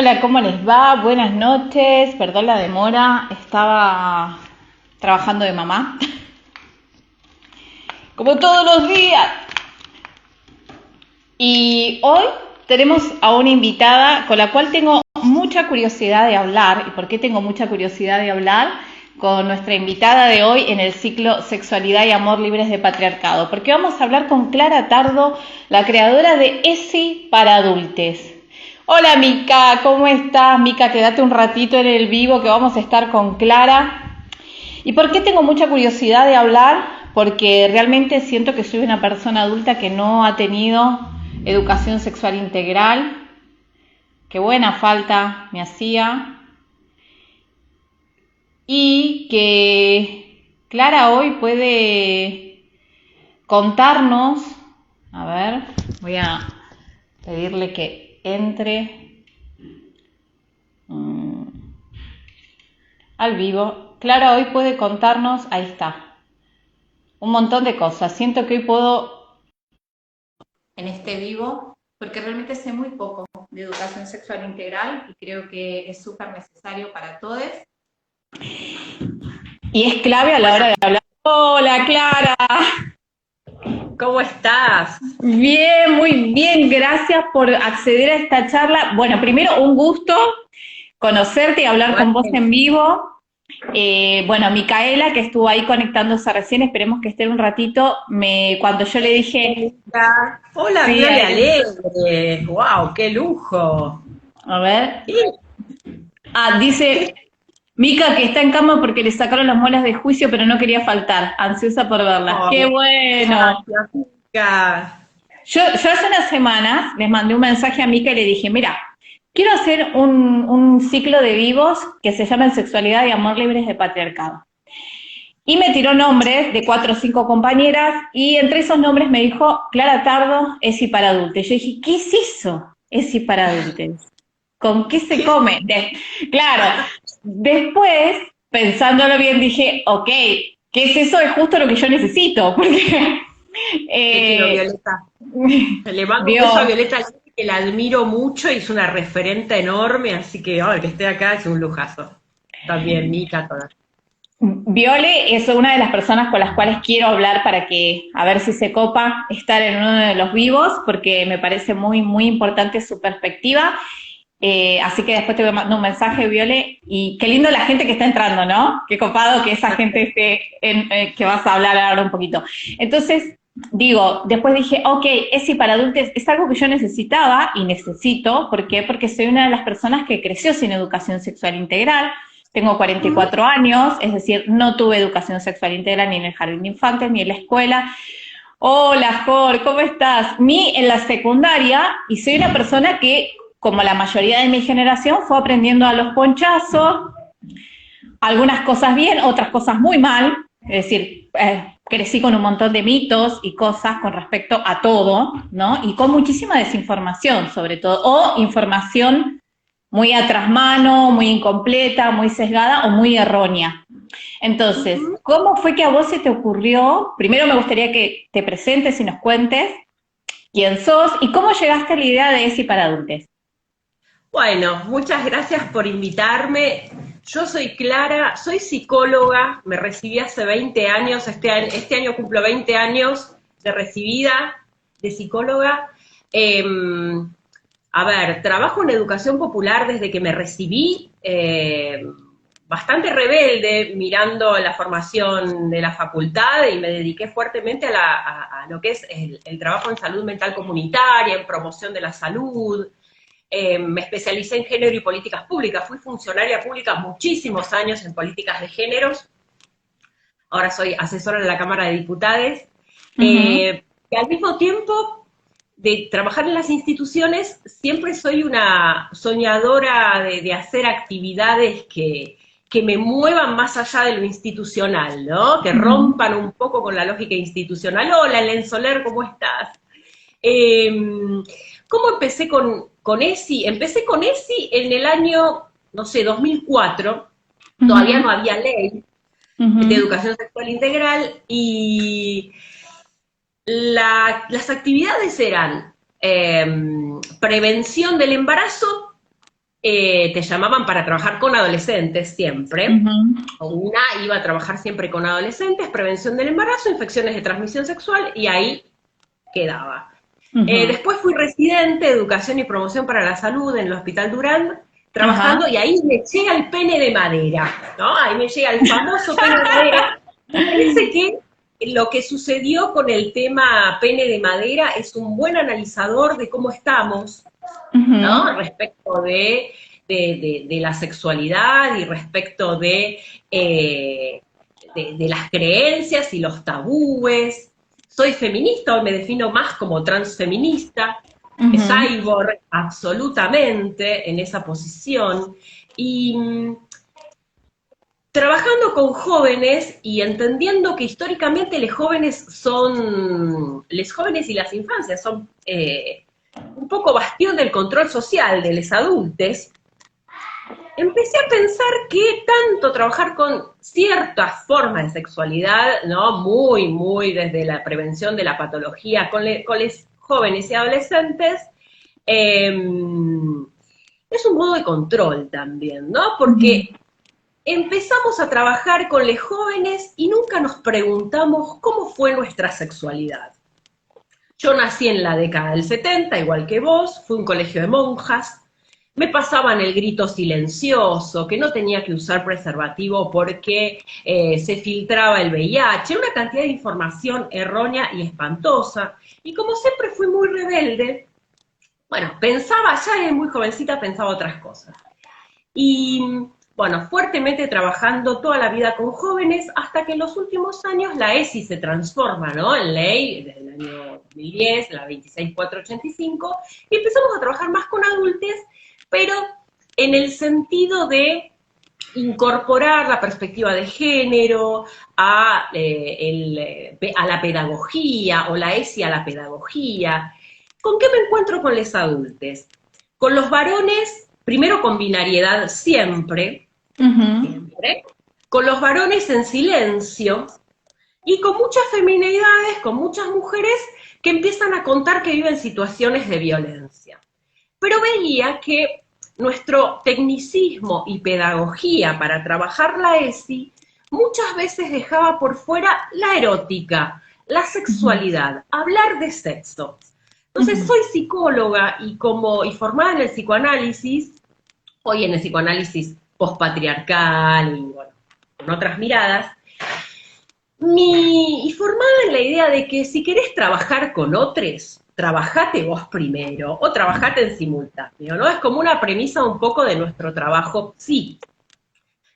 Hola, ¿cómo les va? Buenas noches, perdón la demora, estaba trabajando de mamá, como todos los días. Y hoy tenemos a una invitada con la cual tengo mucha curiosidad de hablar. ¿Y por qué tengo mucha curiosidad de hablar? Con nuestra invitada de hoy en el ciclo Sexualidad y Amor Libres de Patriarcado. Porque vamos a hablar con Clara Tardo, la creadora de ESI para Adultes. Hola Mica, ¿cómo estás? Mica, quédate un ratito en el vivo que vamos a estar con Clara. ¿Y por qué tengo mucha curiosidad de hablar? Porque realmente siento que soy una persona adulta que no ha tenido educación sexual integral. Qué buena falta me hacía. Y que Clara hoy puede contarnos, a ver, voy a pedirle que entre al vivo. Clara hoy puede contarnos, ahí está, un montón de cosas. Siento que hoy puedo en este vivo, porque realmente sé muy poco de educación sexual integral y creo que es súper necesario para todos. Y es clave a la Bueno, hora de hablar. Hola Clara. ¿cómo estás? Bien, muy bien, gracias por acceder a esta charla. Bueno, primero un gusto conocerte y hablar con vos en Igualmente. vivo. Bueno, Micaela, que estuvo ahí conectándose recién, esperemos que esté un ratito. Cuando yo le dije, Hola, hola, sí, Viole ahí, Alegre. ¡Wow! ¡Qué lujo! a ver. Y, Dice Mica que está en cama porque le sacaron las muelas de juicio, pero no quería faltar, ansiosa por verlas. ¡Qué oh, bueno! gracias, Mica. Yo hace unas semanas les mandé un mensaje a Mica y le dije, mira, quiero hacer un ciclo de vivos que se llama Sexualidad y Amor Libres de Patriarcado. Y me tiró nombres de 4 o 5 compañeras y entre esos nombres me dijo, Clara Tardo, ESI para adultos. Yo dije, ¿qué es eso? ESI para adultos. ¿Con qué se ¿Qué, come? Claro, después, pensándolo bien, dije, ok, ¿qué es eso? Es justo lo que yo necesito, porque qué quiero, eh, Violeta? Le mando un beso a Dios, Violeta Alegre, que la admiro mucho y es una referente enorme, así que ahora que esté acá es un lujazo. También, Mica, toda. Viole es una de las personas con las cuales quiero hablar para que, a ver si se copa estar en uno de los vivos, porque me parece muy, muy importante su perspectiva. Así que después te voy a mandar un mensaje, Viole, y qué lindo la gente que está entrando, ¿no? Qué copado que esa gente esté que vas a hablar ahora un poquito. Entonces, digo, después dije, ok, ESI para adultos es algo que yo necesitaba y necesito, ¿por qué? Porque soy una de las personas que creció sin educación sexual integral, tengo 44 años, es decir, no tuve educación sexual integral ni en el jardín de infantes ni en la escuela. Hola, Jor, ¿cómo estás? Mi en la secundaria, y soy una persona que, como la mayoría de mi generación, fue aprendiendo a los ponchazos, algunas cosas bien, otras cosas muy mal, es decir, crecí con un montón de mitos y cosas con respecto a todo, ¿no? Y con muchísima desinformación, sobre todo, o información muy a trasmano, muy incompleta, muy sesgada o muy errónea. Entonces, Ujú. ¿cómo fue que a vos se te ocurrió? Primero me gustaría que te presentes y nos cuentes quién sos y cómo llegaste a la idea de ESI para adultos. Bueno, muchas gracias por invitarme. Yo soy Clara, soy psicóloga, me recibí hace 20 años, este año cumplo 20 años de recibida de psicóloga. Eh, a ver, trabajo en educación popular desde que me recibí, bastante rebelde, mirando la formación de la facultad y me dediqué fuertemente a lo que es el trabajo en salud mental comunitaria, en promoción de la salud. Me especialicé en género y políticas públicas, fui funcionaria pública muchísimos años en políticas de géneros, ahora soy asesora de la Cámara de Diputados, Uh -huh. y al mismo tiempo de trabajar en las instituciones, siempre soy una soñadora de hacer actividades que me muevan más allá de lo institucional, ¿no? Que Uh -huh. rompan un poco con la lógica institucional. Hola, Len Soler, ¿cómo estás? Eh, ¿Cómo empecé con ESI? Empecé con ESI en el año, no sé, 2004. Uh Todavía no -huh. había ley Uh de -huh. educación sexual integral y las actividades eran prevención del embarazo, te llamaban para trabajar con adolescentes siempre, Ujú. o una iba a trabajar siempre con adolescentes, prevención del embarazo, infecciones de transmisión sexual, y ahí quedaba. Ujú. Después fui residente de Educación y Promoción para la Salud en el Hospital Durán, Ajá. trabajando, y ahí me llega el pene de madera, ¿no? Ahí me llega el famoso pene de madera. Me parece que lo que sucedió con el tema pene de madera es un buen analizador de cómo estamos, ¿no? Ujú. Respecto de la sexualidad y respecto de las creencias y los tabúes. Soy feminista, hoy me defino más como transfeminista, Ujú. cyborg, absolutamente en esa posición. Y trabajando con jóvenes y entendiendo que históricamente los jóvenes y las infancias son un poco bastión del control social de los adultos, empecé a pensar que tanto trabajar con ciertas formas de sexualidad, ¿no? Muy, muy desde la prevención de la patología con los jóvenes y adolescentes, eh, es un modo de control también, ¿no? Ujú. Porque empezamos a trabajar con los jóvenes y nunca nos preguntamos cómo fue nuestra sexualidad. Yo nací en la década del 70, igual que vos, fui a un colegio de monjas, me pasaban el grito silencioso, que no tenía que usar preservativo porque se filtraba el VIH, una cantidad de información errónea y espantosa. Y como siempre fui muy rebelde, bueno, pensaba, ya de muy jovencita pensaba otras cosas. Y bueno, fuertemente trabajando toda la vida con jóvenes, hasta que en los últimos años la ESI se transforma, ¿no? En ley desde el año 2010, la 26485, y empezamos a trabajar más con adultos, pero en el sentido de incorporar la perspectiva de género a la pedagogía, o la ESI a la pedagogía. ¿Con qué me encuentro con los adultos? Con los varones, primero con binariedad siempre, Ujú. siempre, con los varones en silencio, y con muchas feminidades, con muchas mujeres que empiezan a contar que viven situaciones de violencia. Pero veía que nuestro tecnicismo y pedagogía para trabajar la ESI muchas veces dejaba por fuera la erótica, la Ujú. sexualidad, hablar de sexo. Entonces Ujú. soy psicóloga y formada en el psicoanálisis, hoy en el psicoanálisis postpatriarcal y bueno, con otras miradas, y formada en la idea de que si querés trabajar con otros, trabajate vos primero o trabajate en simultáneo, ¿no? Es como una premisa un poco de nuestro trabajo, sí.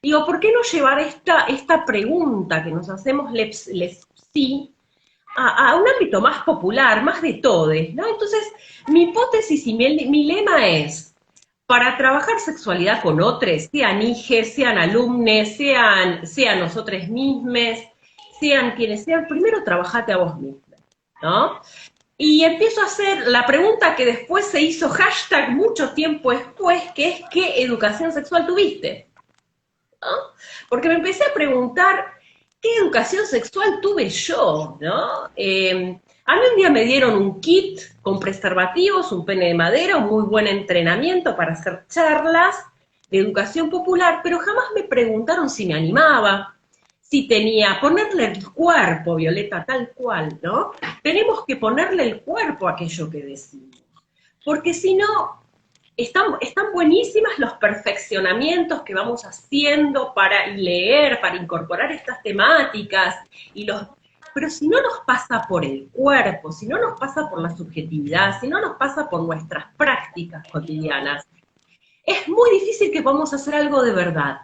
Digo, ¿por qué no llevar esta pregunta que nos hacemos les sí a un ámbito más popular, más de todes, ¿no? Entonces, mi hipótesis y mi lema es, para trabajar sexualidad con otros, sean hijes, sean alumnos, sean nosotros mismos, sean quienes sean, primero trabajate a vos mismo, ¿no? Y empiezo a hacer la pregunta que después se hizo hashtag mucho tiempo después, que es ¿qué educación sexual tuviste? ¿No? Porque me empecé a preguntar qué educación sexual tuve yo, ¿no? A mí un día me dieron un kit con preservativos, un pene de madera, un muy buen entrenamiento para hacer charlas de educación popular, pero jamás me preguntaron si me animaba, si tenía, ponerle el cuerpo, Violeta, tal cual, ¿no? Tenemos que ponerle el cuerpo a aquello que decimos, porque si no, están buenísimas los perfeccionamientos que vamos haciendo para leer, para incorporar estas temáticas, pero si no nos pasa por el cuerpo, si no nos pasa por la subjetividad, si no nos pasa por nuestras prácticas cotidianas, es muy difícil que podamos hacer algo de verdad.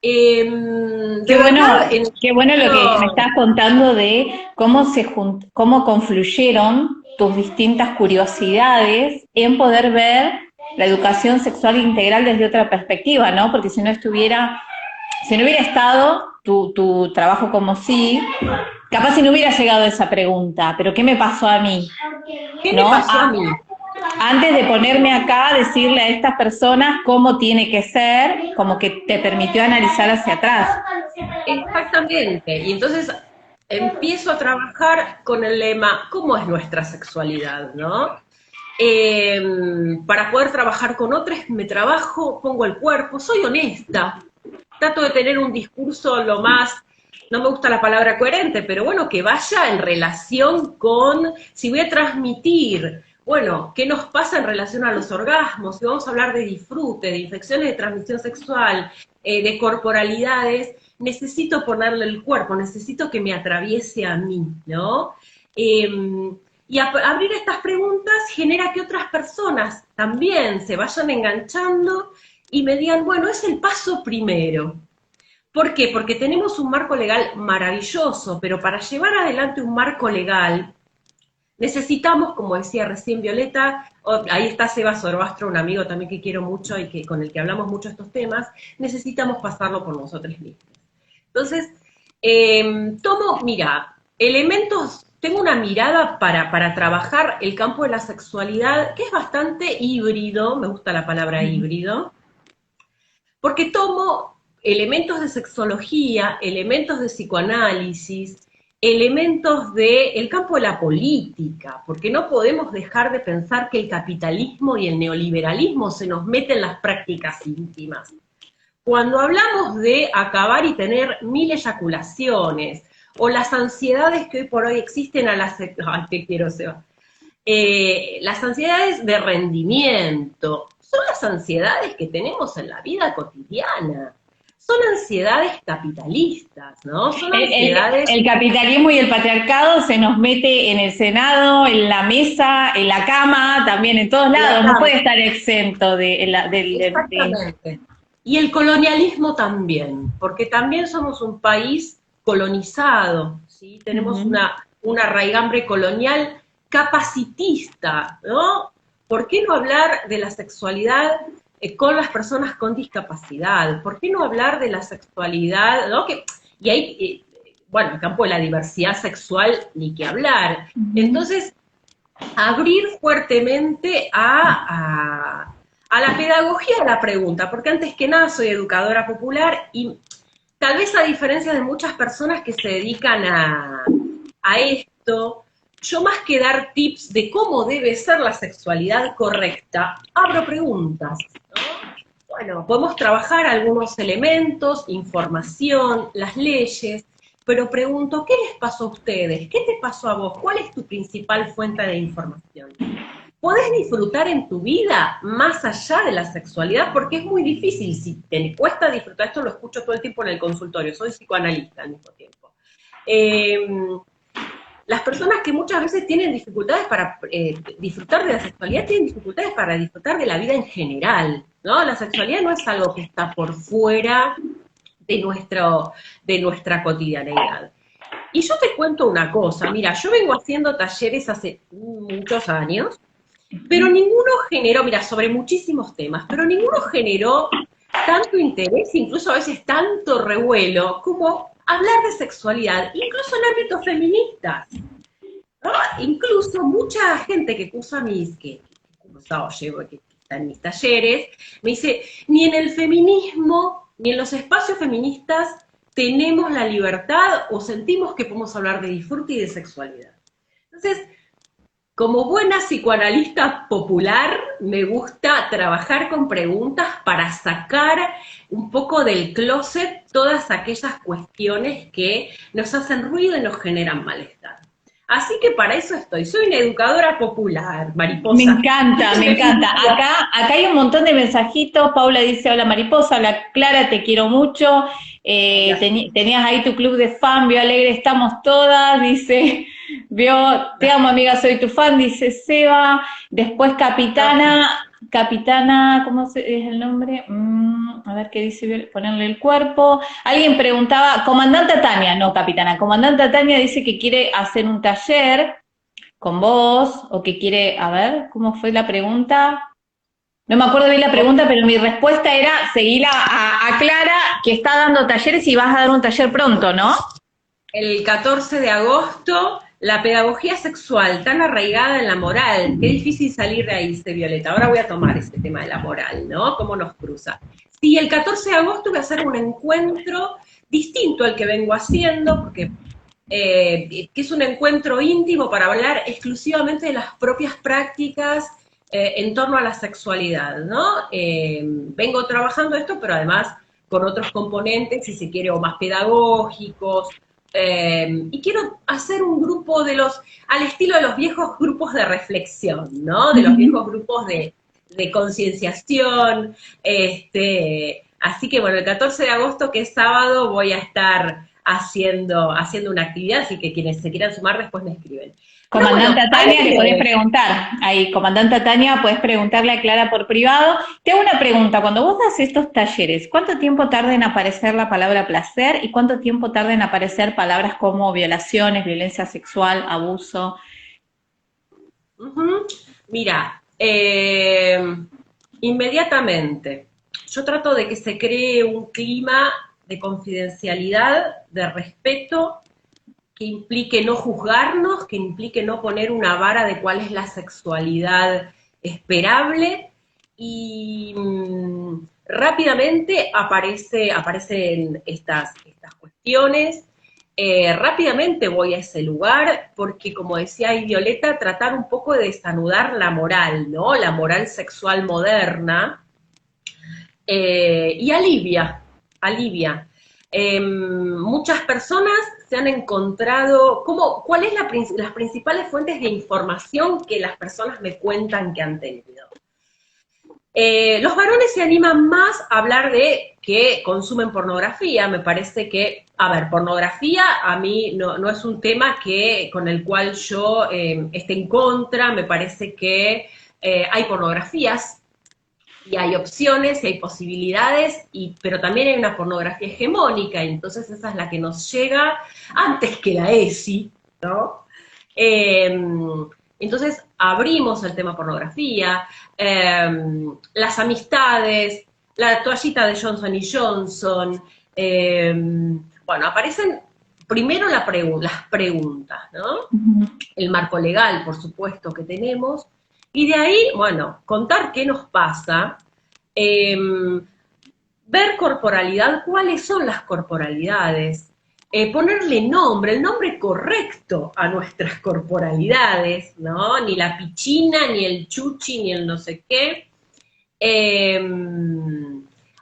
De verdad, Qué bueno lo que me no, estás contando de cómo cómo confluyeron tus distintas curiosidades en poder ver la educación sexual integral desde otra perspectiva, ¿no? Porque si no hubiera estado tu trabajo como sí, capaz si no hubiera llegado a esa pregunta, pero ¿qué me pasó a mí? ¿qué me ¿No? pasó a mí? Antes de ponerme acá a decirle a estas personas cómo tiene que ser, como que te permitió analizar hacia atrás. Exactamente. Y entonces empiezo a trabajar con el lema, ¿cómo es nuestra sexualidad, no? Para poder trabajar con otros, me trabajo, pongo el cuerpo, soy honesta, trato de tener un discurso lo más, no me gusta la palabra coherente, pero bueno, que vaya en relación con, si voy a transmitir, bueno, qué nos pasa en relación a los orgasmos, si vamos a hablar de disfrute, de infecciones de transmisión sexual, de corporalidades, necesito ponerle el cuerpo, necesito que me atraviese a mí, ¿no? Y abrir estas preguntas genera que otras personas también se vayan enganchando y me digan, bueno, es el paso primero. ¿Por qué? Porque tenemos un marco legal maravilloso, pero para llevar adelante un marco legal necesitamos, como decía recién Violeta, ahí está Seba Sorbastro, un amigo también que quiero mucho y que, con el que hablamos mucho estos temas, necesitamos pasarlo por nosotros mismos. Entonces, mira, elementos, tengo una mirada para trabajar el campo de la sexualidad que es bastante híbrido, me gusta la palabra híbrido, porque tomo elementos de sexología, elementos de psicoanálisis, elementos del campo de la política, porque no podemos dejar de pensar que el capitalismo y el neoliberalismo se nos meten en las prácticas íntimas. Cuando hablamos de acabar y tener 1000 eyaculaciones, o las ansiedades que hoy por hoy existen a las... Ay, te quiero, Seba. Las ansiedades de rendimiento, son las ansiedades que tenemos en la vida cotidiana. Son ansiedades capitalistas, ¿no? Son ansiedades... El capitalismo y el patriarcado se nos mete en el Senado, en la mesa, en la cama, también en todos lados. No puede estar exento Exactamente. Y el colonialismo también, porque también somos un país colonizado, ¿sí? Tenemos una raigambre colonial capacitista, ¿no? ¿Por qué no hablar de la sexualidad con las personas con discapacidad? ¿Por qué no hablar de la sexualidad, ¿no? Y ahí, bueno, el campo de la diversidad sexual, ni que hablar. Entonces, abrir fuertemente a la pedagogía de la pregunta, porque antes que nada soy educadora popular y tal vez a diferencia de muchas personas que se dedican a esto, yo más que dar tips de cómo debe ser la sexualidad correcta, abro preguntas, ¿no? Bueno, podemos trabajar algunos elementos, información, las leyes, pero pregunto, ¿qué les pasó a ustedes? ¿Qué te pasó a vos? ¿Cuál es tu principal fuente de información? ¿Podés disfrutar en tu vida más allá de la sexualidad? Porque es muy difícil, si te cuesta disfrutar, esto lo escucho todo el tiempo en el consultorio, soy psicoanalista al mismo tiempo. Las personas que muchas veces tienen dificultades para disfrutar de la sexualidad, tienen dificultades para disfrutar de la vida en general, ¿no? La sexualidad no es algo que está por fuera de nuestra cotidianeidad. Y yo te cuento una cosa, mira, yo vengo haciendo talleres hace muchos años, pero ninguno generó, mira, sobre muchísimos temas, pero ninguno generó tanto interés, incluso a veces tanto revuelo, como hablar de sexualidad, incluso en ámbitos feministas, ¿no? Incluso mucha gente que cursa que está en mis talleres, me dice, ni en el feminismo, ni en los espacios feministas tenemos la libertad o sentimos que podemos hablar de disfrute y de sexualidad. Entonces, como buena psicoanalista popular, me gusta trabajar con preguntas para sacar un poco del closet todas aquellas cuestiones que nos hacen ruido y nos generan malestar. Así que para eso estoy. Soy una educadora popular, Mariposa. Me encanta, me encanta. Acá hay un montón de mensajitos. Paula dice, hola Mariposa, hola Clara, te quiero mucho. Tenías ahí tu club de fan, Vio Alegre, estamos todas, dice... te amo amiga, soy tu fan, dice Seba. Después Capitana, ¿cómo es el nombre? A ver qué dice, ponerle el cuerpo. Alguien preguntaba, Comandante Tania, no Capitana, Comandante Tania dice que quiere hacer un taller con vos, o que quiere, a ver, ¿cómo fue la pregunta? No me acuerdo bien la pregunta, pero mi respuesta era seguirla a Clara, que está dando talleres y vas a dar un taller pronto, ¿no? El 14 de agosto, la pedagogía sexual tan arraigada en la moral, qué difícil salir de ahí, dice Violeta. Ahora voy a tomar este tema de la moral, ¿no? ¿Cómo nos cruza? Sí, el 14 de agosto voy a hacer un encuentro distinto al que vengo haciendo, porque que es un encuentro íntimo para hablar exclusivamente de las propias prácticas en torno a la sexualidad, ¿no? Vengo trabajando esto, pero además con otros componentes, si se quiere, o más pedagógicos, y quiero hacer un grupo al estilo de los viejos grupos de reflexión, ¿no? De los viejos grupos de concienciación, así que bueno, el 14 de agosto, que es sábado, voy a estar haciendo una actividad, así que quienes se quieran sumar después me escriben. Comandante Tania, le podés preguntar, ahí, comandante Tania, podés preguntarle a Clara por privado. Te hago una pregunta, cuando vos das estos talleres, ¿cuánto tiempo tarda en aparecer la palabra placer y cuánto tiempo tarda en aparecer palabras como violaciones, violencia sexual, abuso? Mira, inmediatamente. Yo trato de que se cree un clima de confidencialidad, de respeto, que implique no juzgarnos, que implique no poner una vara de cuál es la sexualidad esperable, y rápidamente aparecen estas cuestiones. Rápidamente voy a ese lugar, porque como decía ahí Violeta, tratar un poco de desanudar la moral, ¿no? La moral sexual moderna, y alivia. Muchas personas se han encontrado, ¿cuáles son las principales fuentes de información que las personas me cuentan que han tenido? Los varones se animan más a hablar de que consumen pornografía. Me parece que, pornografía a mí no es un tema con el cual yo esté en contra. Me parece que hay pornografías, y hay opciones, y hay posibilidades, pero también hay una pornografía hegemónica, y entonces esa es la que nos llega antes que la ESI, ¿no? Entonces abrimos el tema pornografía, las amistades, la toallita de Johnson y Johnson, bueno, aparecen primero las preguntas, ¿no? El marco legal, por supuesto, que tenemos, y de ahí, bueno, contar qué nos pasa, ver corporalidad, cuáles son las corporalidades, ponerle nombre, el nombre correcto a nuestras corporalidades, ¿no? Ni la pichina, ni el chuchi, ni el no sé qué.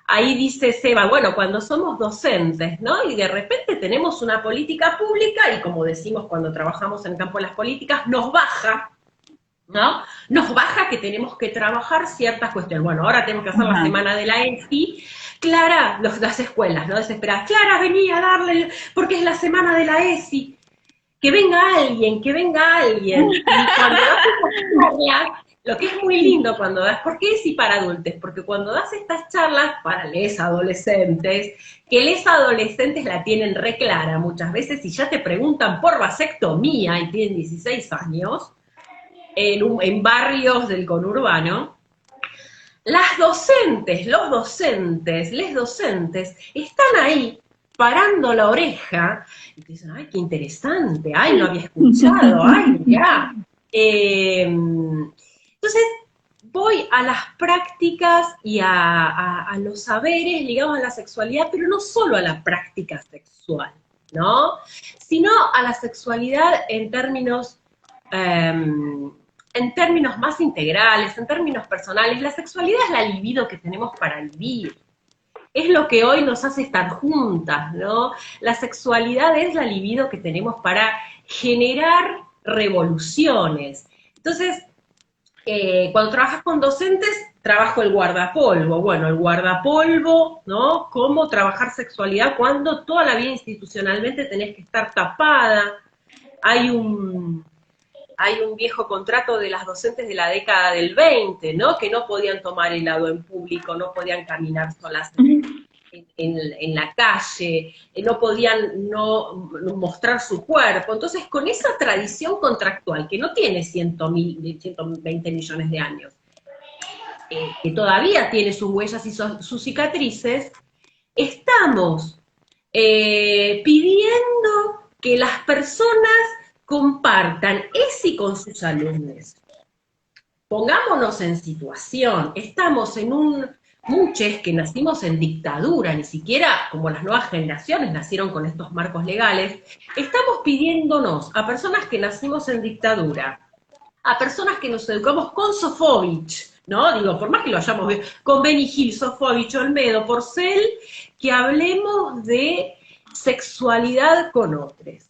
Ahí dice Seba, bueno, cuando somos docentes, ¿no? Y de repente tenemos una política pública, y como decimos cuando trabajamos en el campo de las políticas, nos baja, ¿no? Nos baja que tenemos que trabajar ciertas cuestiones. Bueno, ahora tenemos que hacer la semana de la ESI. Clara, las escuelas, ¿no? Desesperadas. Clara, venía a darle, porque es la semana de la ESI. Que venga alguien. Y cuando das estas charlas, lo que es muy lindo cuando das, ¿por qué ESI para adultos? Porque cuando das estas charlas para les adolescentes, que les adolescentes la tienen re clara muchas veces, y ya te preguntan por vasectomía y tienen 16 años, en barrios del conurbano, las docentes, los docentes, les docentes, están ahí parando la oreja y te dicen, ay, qué interesante, ay, no había escuchado, ay, ya. Entonces, voy a las prácticas y a los saberes ligados a la sexualidad, pero no solo a la práctica sexual, ¿no? Sino a la sexualidad en términos más integrales, en términos personales. La sexualidad es la libido que tenemos para vivir. Es lo que hoy nos hace estar juntas, ¿no? La sexualidad es la libido que tenemos para generar revoluciones. Entonces, cuando trabajas con docentes, trabajo el guardapolvo. Bueno, el guardapolvo, ¿no? Cómo trabajar sexualidad cuando toda la vida institucionalmente tenés que estar tapada. Hay un viejo contrato de las docentes de la década del 20, ¿no? Que no podían tomar helado en público, no podían caminar solas en la calle, no podían no mostrar su cuerpo. Entonces, con esa tradición contractual, que no tiene 120 millones de años, que todavía tiene sus huellas y sus cicatrices, estamos pidiendo que las personas compartan ESI con sus alumnos. Pongámonos en situación, estamos en muchos que nacimos en dictadura, ni siquiera como las nuevas generaciones nacieron con estos marcos legales, estamos pidiéndonos a personas que nacimos en dictadura, a personas que nos educamos con Sofovich, ¿no? Digo, por más que lo hayamos visto, con Benny Hill, Sofovich, Olmedo, Porcel, que hablemos de sexualidad con otros.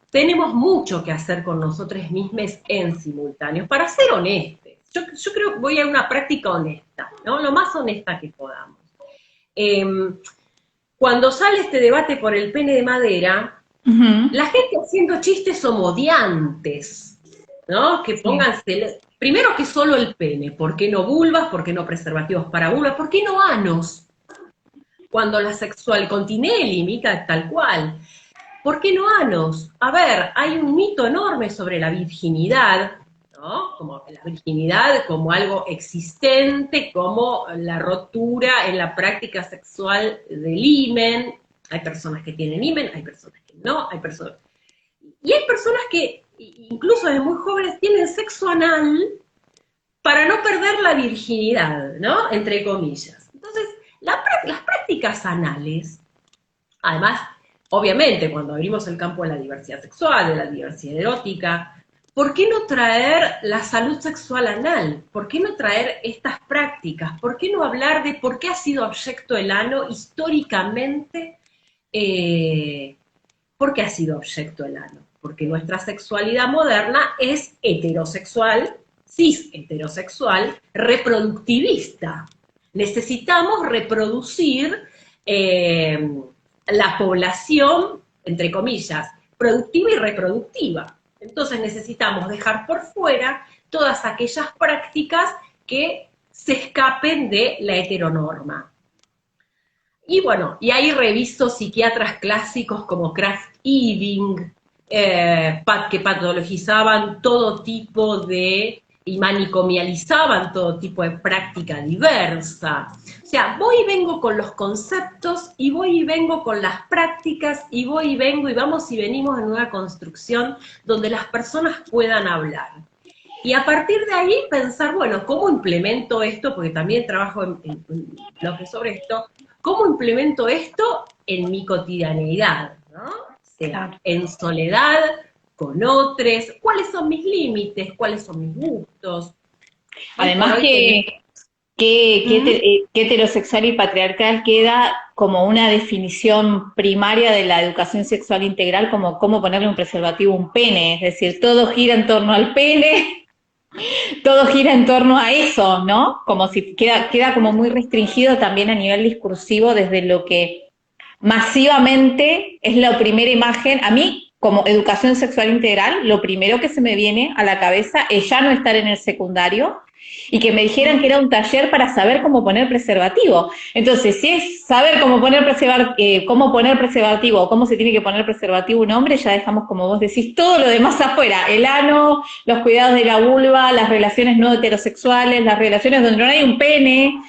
Tenemos mucho que hacer con nosotros mismos en simultáneo, para ser honestos. Yo creo que voy a una práctica honesta, ¿no? Lo más honesta que podamos. Cuando sale este debate por el pene de madera, la gente haciendo chistes homodiantes, ¿no? Que pónganse, primero que solo el pene, ¿por qué no vulvas? ¿Por qué no preservativos para vulvas? ¿Por qué no anos? Cuando la sexual continelli imita tal cual. ¿Por qué no anos? A ver, hay un mito enorme sobre la virginidad, ¿no? Como la virginidad como algo existente, como la rotura en la práctica sexual del himen. Hay personas que tienen himen, hay personas que no, hay personas... Y hay personas que, incluso desde muy jóvenes, tienen sexo anal para no perder la virginidad, ¿no? Entre comillas. Entonces, las prácticas anales, además, obviamente, cuando abrimos el campo de la diversidad sexual, de la diversidad erótica, ¿por qué no traer la salud sexual anal? ¿Por qué no traer estas prácticas? ¿Por qué no hablar de por qué ha sido objeto el ano históricamente? ¿Por qué ha sido objeto el ano? Porque nuestra sexualidad moderna es heterosexual, cis heterosexual, reproductivista. Necesitamos reproducir la población, entre comillas, productiva y reproductiva. Entonces necesitamos dejar por fuera todas aquellas prácticas que se escapen de la heteronorma. Y bueno, y ahí reviso psiquiatras clásicos como Kraft-Ebing, que patologizaban todo tipo de, y manicomializaban todo tipo de práctica diversa. O sea, voy y vengo con los conceptos, y voy y vengo con las prácticas, y voy y vengo, y vamos y venimos en una construcción donde las personas puedan hablar. Y a partir de ahí pensar, bueno, ¿cómo implemento esto? Porque también trabajo en bloques sobre esto. ¿Cómo implemento esto en mi cotidianeidad? ¿No? O sea, en soledad, con otros, ¿cuáles son mis límites? ¿Cuáles son mis gustos? Además que heterosexual y patriarcal queda como una definición primaria de la educación sexual integral, como cómo ponerle un preservativo a un pene, es decir, todo gira en torno al pene, todo gira en torno a eso, ¿no? Como si queda como muy restringido también a nivel discursivo desde lo que masivamente es la primera imagen. A mí, como educación sexual integral, lo primero que se me viene a la cabeza es ya no estar en el secundario y que me dijeran que era un taller para saber cómo poner preservativo. Entonces, si es saber cómo poner preservativo, cómo se tiene que poner preservativo un hombre, ya dejamos, como vos decís, todo lo demás afuera. El ano, los cuidados de la vulva, las relaciones no heterosexuales, las relaciones donde no hay un pene,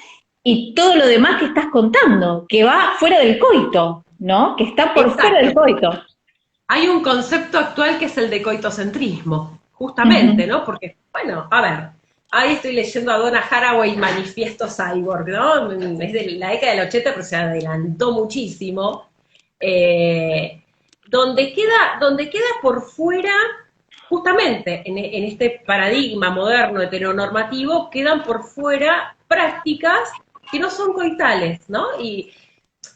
y todo lo demás que estás contando, que va fuera del coito, ¿no? Que está por fuera del coito. Hay un concepto actual que es el de coitocentrismo, justamente, ¿no? Porque, bueno, a ver, ahí estoy leyendo a Donna Haraway, Manifiesto Cyborg, ¿no? Es de la década del 80, pero se adelantó muchísimo. Donde queda por fuera, justamente, en este paradigma moderno heteronormativo, quedan por fuera prácticas que no son coitales, ¿no? Y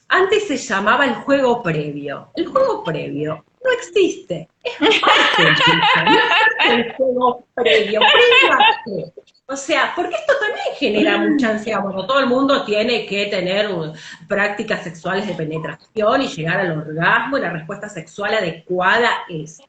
antes se llamaba el juego previo. El juego previo no existe. Es parte del juego previo. O sea, porque esto también genera mucha ansiedad. Bueno, todo el mundo tiene que tener prácticas sexuales de penetración y llegar al orgasmo, y la respuesta sexual adecuada es...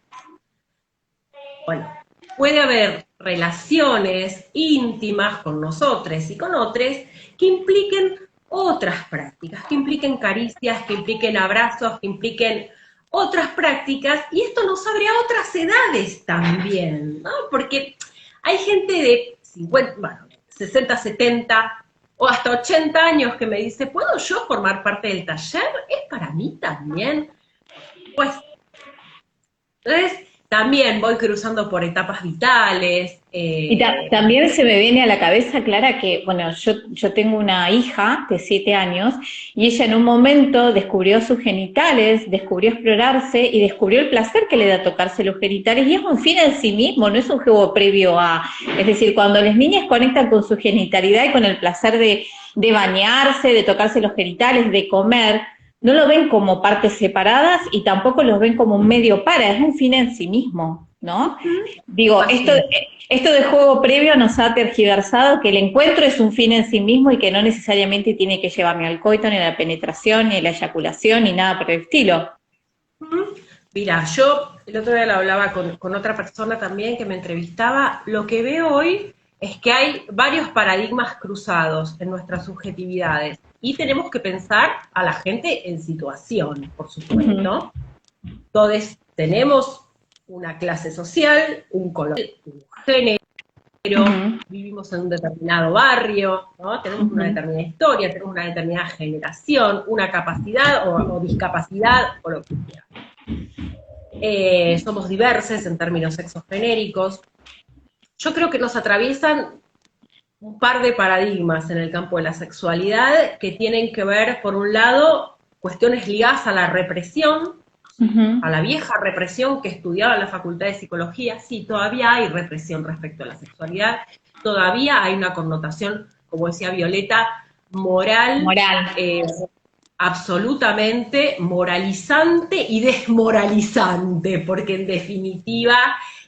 Bueno, puede haber relaciones íntimas con nosotros y con otros que impliquen otras prácticas, que impliquen caricias, que impliquen abrazos, que impliquen otras prácticas, y esto nos abre a otras edades también, ¿no? Porque hay gente de 50, bueno, 60, 70 o hasta 80 años que me dice, ¿puedo yo formar parte del taller? ¿Es para mí también? Pues, entonces, también voy cruzando por etapas vitales. Y también se me viene a la cabeza, Clara, que, bueno, yo tengo una hija de 7 años y ella en un momento descubrió sus genitales, descubrió explorarse y descubrió el placer que le da tocarse los genitales y es un fin en sí mismo, no es un juego previo a... Es decir, cuando las niñas conectan con su genitalidad y con el placer de bañarse, de tocarse los genitales, de comer, no lo ven como partes separadas y tampoco los ven como un medio para, es un fin en sí mismo, ¿no? Digo, esto de juego previo nos ha tergiversado que el encuentro es un fin en sí mismo y que no necesariamente tiene que llevar ni al coito, ni a la penetración, ni a la eyaculación, ni nada por el estilo. Mira, yo el otro día lo hablaba con otra persona también que me entrevistaba, lo que veo hoy es que hay varios paradigmas cruzados en nuestras subjetividades y tenemos que pensar a la gente en situación, por supuesto. Todos tenemos una clase social, un color, un género, vivimos en un determinado barrio, ¿no? Tenemos una determinada historia, tenemos una determinada generación, una capacidad o discapacidad, o lo que sea. Somos diversos en términos sexogenéricos. Yo creo que nos atraviesan un par de paradigmas en el campo de la sexualidad que tienen que ver, por un lado, cuestiones ligadas a la represión, a la vieja represión que estudiaba en la Facultad de Psicología. Sí, todavía hay represión respecto a la sexualidad, todavía hay una connotación, como decía Violeta, moral. Absolutamente moralizante y desmoralizante, porque en definitiva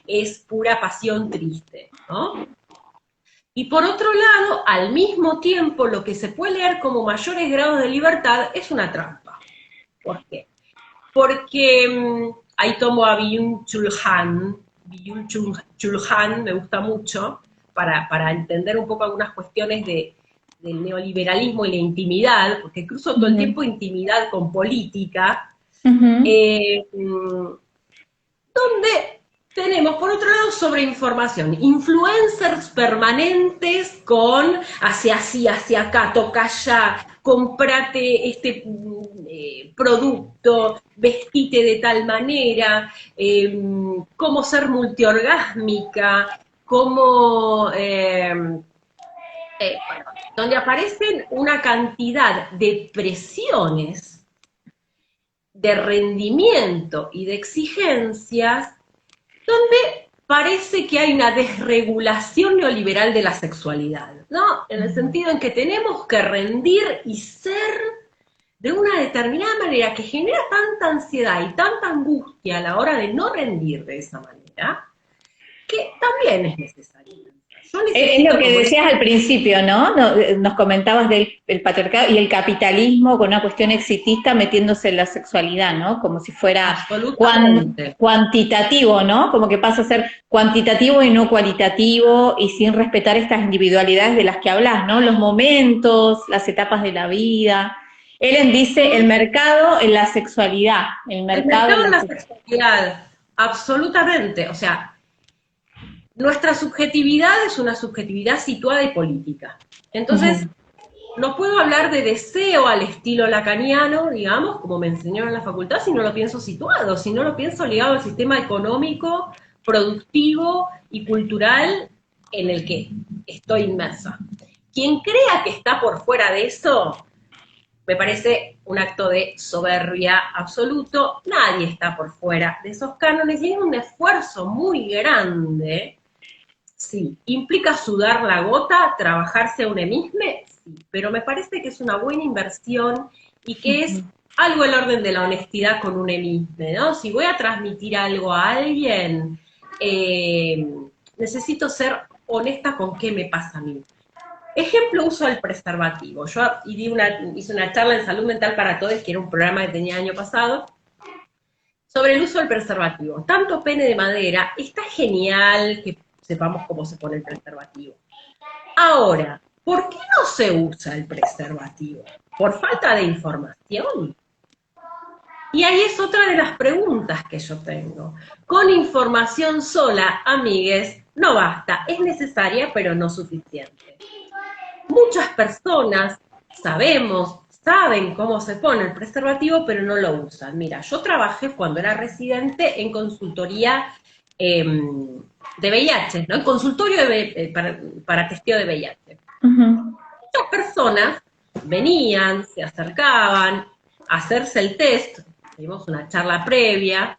es pura pasión triste, ¿no? Y por otro lado, al mismo tiempo, lo que se puede leer como mayores grados de libertad es una trampa. ¿Por qué? Porque ahí tomo a Byung-Chul Han, me gusta mucho, para entender un poco algunas cuestiones del neoliberalismo y la intimidad, porque cruzo todo el tiempo intimidad con política, donde tenemos, por otro lado, sobreinformación, influencers permanentes con hacia así, hacia acá, toca allá, comprate este producto, vestite de tal manera, cómo ser multiorgásmica, cómo... donde aparecen una cantidad de presiones, de rendimiento y de exigencias, donde parece que hay una desregulación neoliberal de la sexualidad, ¿no? En el sentido en que tenemos que rendir y ser de una determinada manera que genera tanta ansiedad y tanta angustia a la hora de no rendir de esa manera, que también es necesario. Es lo que decías al principio, ¿no? Nos comentabas del patriarcado y el capitalismo con una cuestión exitista metiéndose en la sexualidad, ¿no? Como si fuera cuantitativo, ¿no? Como que pasa a ser cuantitativo y no cualitativo y sin respetar estas individualidades de las que hablas, ¿no? Los momentos, las etapas de la vida. Ellen dice el mercado en la sexualidad. El mercado en la sexualidad, absolutamente. O sea, nuestra subjetividad es una subjetividad situada y política. Entonces, no puedo hablar de deseo al estilo lacaniano, digamos, como me enseñaron en la facultad, si no lo pienso situado, si no lo pienso ligado al sistema económico, productivo y cultural en el que estoy inmersa. Quien crea que está por fuera de eso, me parece un acto de soberbia absoluto. Nadie está por fuera de esos cánones y es un esfuerzo muy grande. Sí, ¿implica sudar la gota, trabajarse a un emisme? Sí, pero me parece que es una buena inversión y que es algo del orden de la honestidad con un emisme, ¿no? Si voy a transmitir algo a alguien, necesito ser honesta con qué me pasa a mí. Ejemplo, uso del preservativo. Yo hice una charla en Salud Mental para Todos, que era un programa que tenía el año pasado, sobre el uso del preservativo. Tanto pene de madera, está genial que sepamos cómo se pone el preservativo. Ahora, ¿por qué no se usa el preservativo? ¿Por falta de información? Y ahí es otra de las preguntas que yo tengo. Con información sola, amigues, no basta. Es necesaria, pero no suficiente. Muchas personas saben saben cómo se pone el preservativo, pero no lo usan. Mira, yo trabajé cuando era residente en consultoría de VIH, ¿no? En consultorio para testeo de VIH. Muchas personas venían, se acercaban a hacerse el test, tuvimos una charla previa,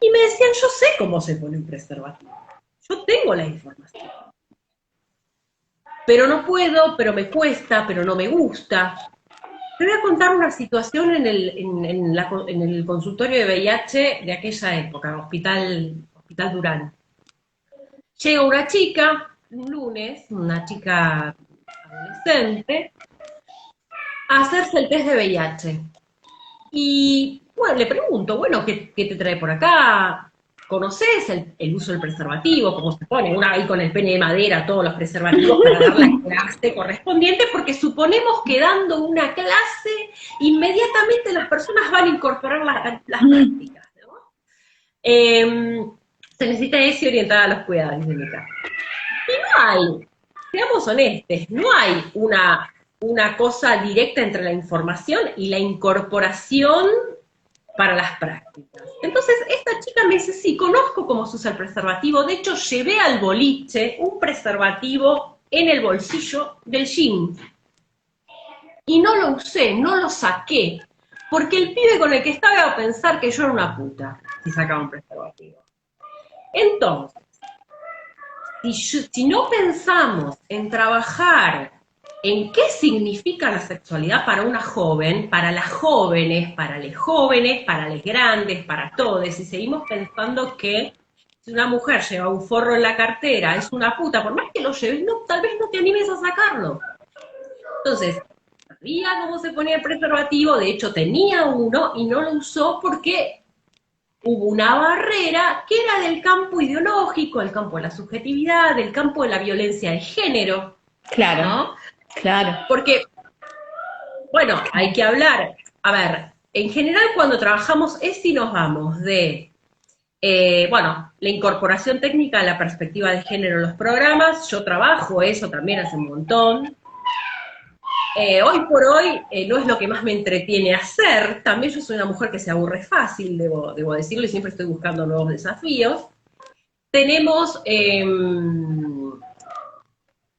y me decían, yo sé cómo se pone un preservativo, yo tengo la información, pero no puedo, pero me cuesta, pero no me gusta. Te voy a contar una situación en el consultorio de VIH de aquella época, Hospital Durán. Llega una chica, un lunes, una chica adolescente, a hacerse el test de VIH. Y bueno, le pregunto, bueno, ¿qué te trae por acá? ¿Conoces el uso del preservativo? ¿Cómo se pone? Una ahí con el pene de madera, todos los preservativos para dar la clase correspondiente, porque suponemos que dando una clase, inmediatamente las personas van a incorporar las prácticas, ¿no? Se necesita ese orientada a los cuidados de mi casa. Y no hay, seamos honestos, no hay una cosa directa entre la información y la incorporación para las prácticas. Entonces, esta chica me dice, sí, conozco cómo se usa el preservativo, de hecho, llevé al boliche un preservativo en el bolsillo del jean. Y no lo usé, no lo saqué, porque el pibe con el que estaba iba a pensar que yo era una puta, si sacaba un preservativo. Entonces, si no pensamos en trabajar en qué significa la sexualidad para una joven, para las jóvenes, para los jóvenes, para los grandes, para todos, y seguimos pensando que si una mujer lleva un forro en la cartera, es una puta, por más que lo lleves, no, tal vez no te animes a sacarlo. Entonces, sabía cómo se ponía el preservativo, de hecho tenía uno y no lo usó porque hubo una barrera que era del campo ideológico, el campo de la subjetividad, del campo de la violencia de género. Claro, ¿no? Claro. Porque, bueno, hay que hablar. A ver, en general cuando trabajamos es si nos vamos de, bueno, la incorporación técnica a la perspectiva de género en los programas. Yo trabajo eso también hace un montón. Hoy por hoy no es lo que más me entretiene hacer. También yo soy una mujer que se aburre fácil, debo decirlo, y siempre estoy buscando nuevos desafíos. Tenemos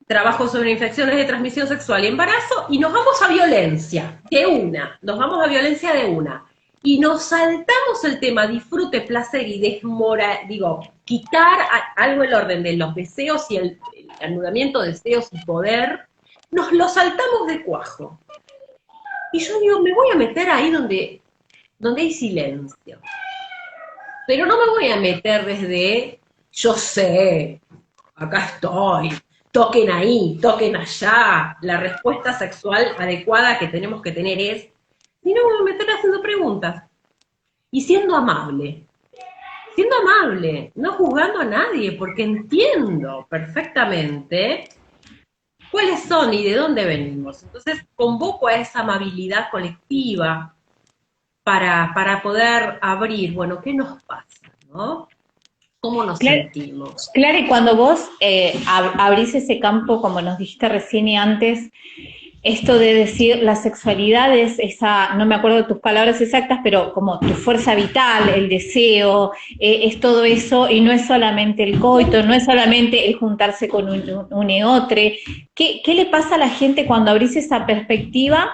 trabajo sobre infecciones de transmisión sexual y embarazo, y nos vamos a violencia, de una, nos vamos a violencia de una. Y nos saltamos el tema disfrute, placer y quitar algo el orden de los deseos y el anulamiento de deseos y poder, nos lo saltamos de cuajo. Y yo digo, me voy a meter ahí donde hay silencio. Pero no me voy a meter desde, yo sé, acá estoy, toquen ahí, toquen allá, la respuesta sexual adecuada que tenemos que tener es, sino me voy a meter haciendo preguntas. Y siendo amable, no juzgando a nadie, porque entiendo perfectamente cuáles son y de dónde venimos. Entonces convoco a esa amabilidad colectiva para poder abrir, bueno, ¿qué nos pasa, no? ¿Cómo nos sentimos? Claro, y cuando vos abrís ese campo, como nos dijiste recién y antes, esto de decir la sexualidad es esa, no me acuerdo de tus palabras exactas, pero como tu fuerza vital, el deseo, es todo eso, y no es solamente el coito, no es solamente el juntarse con un eotre. ¿Qué le pasa a la gente cuando abrís esa perspectiva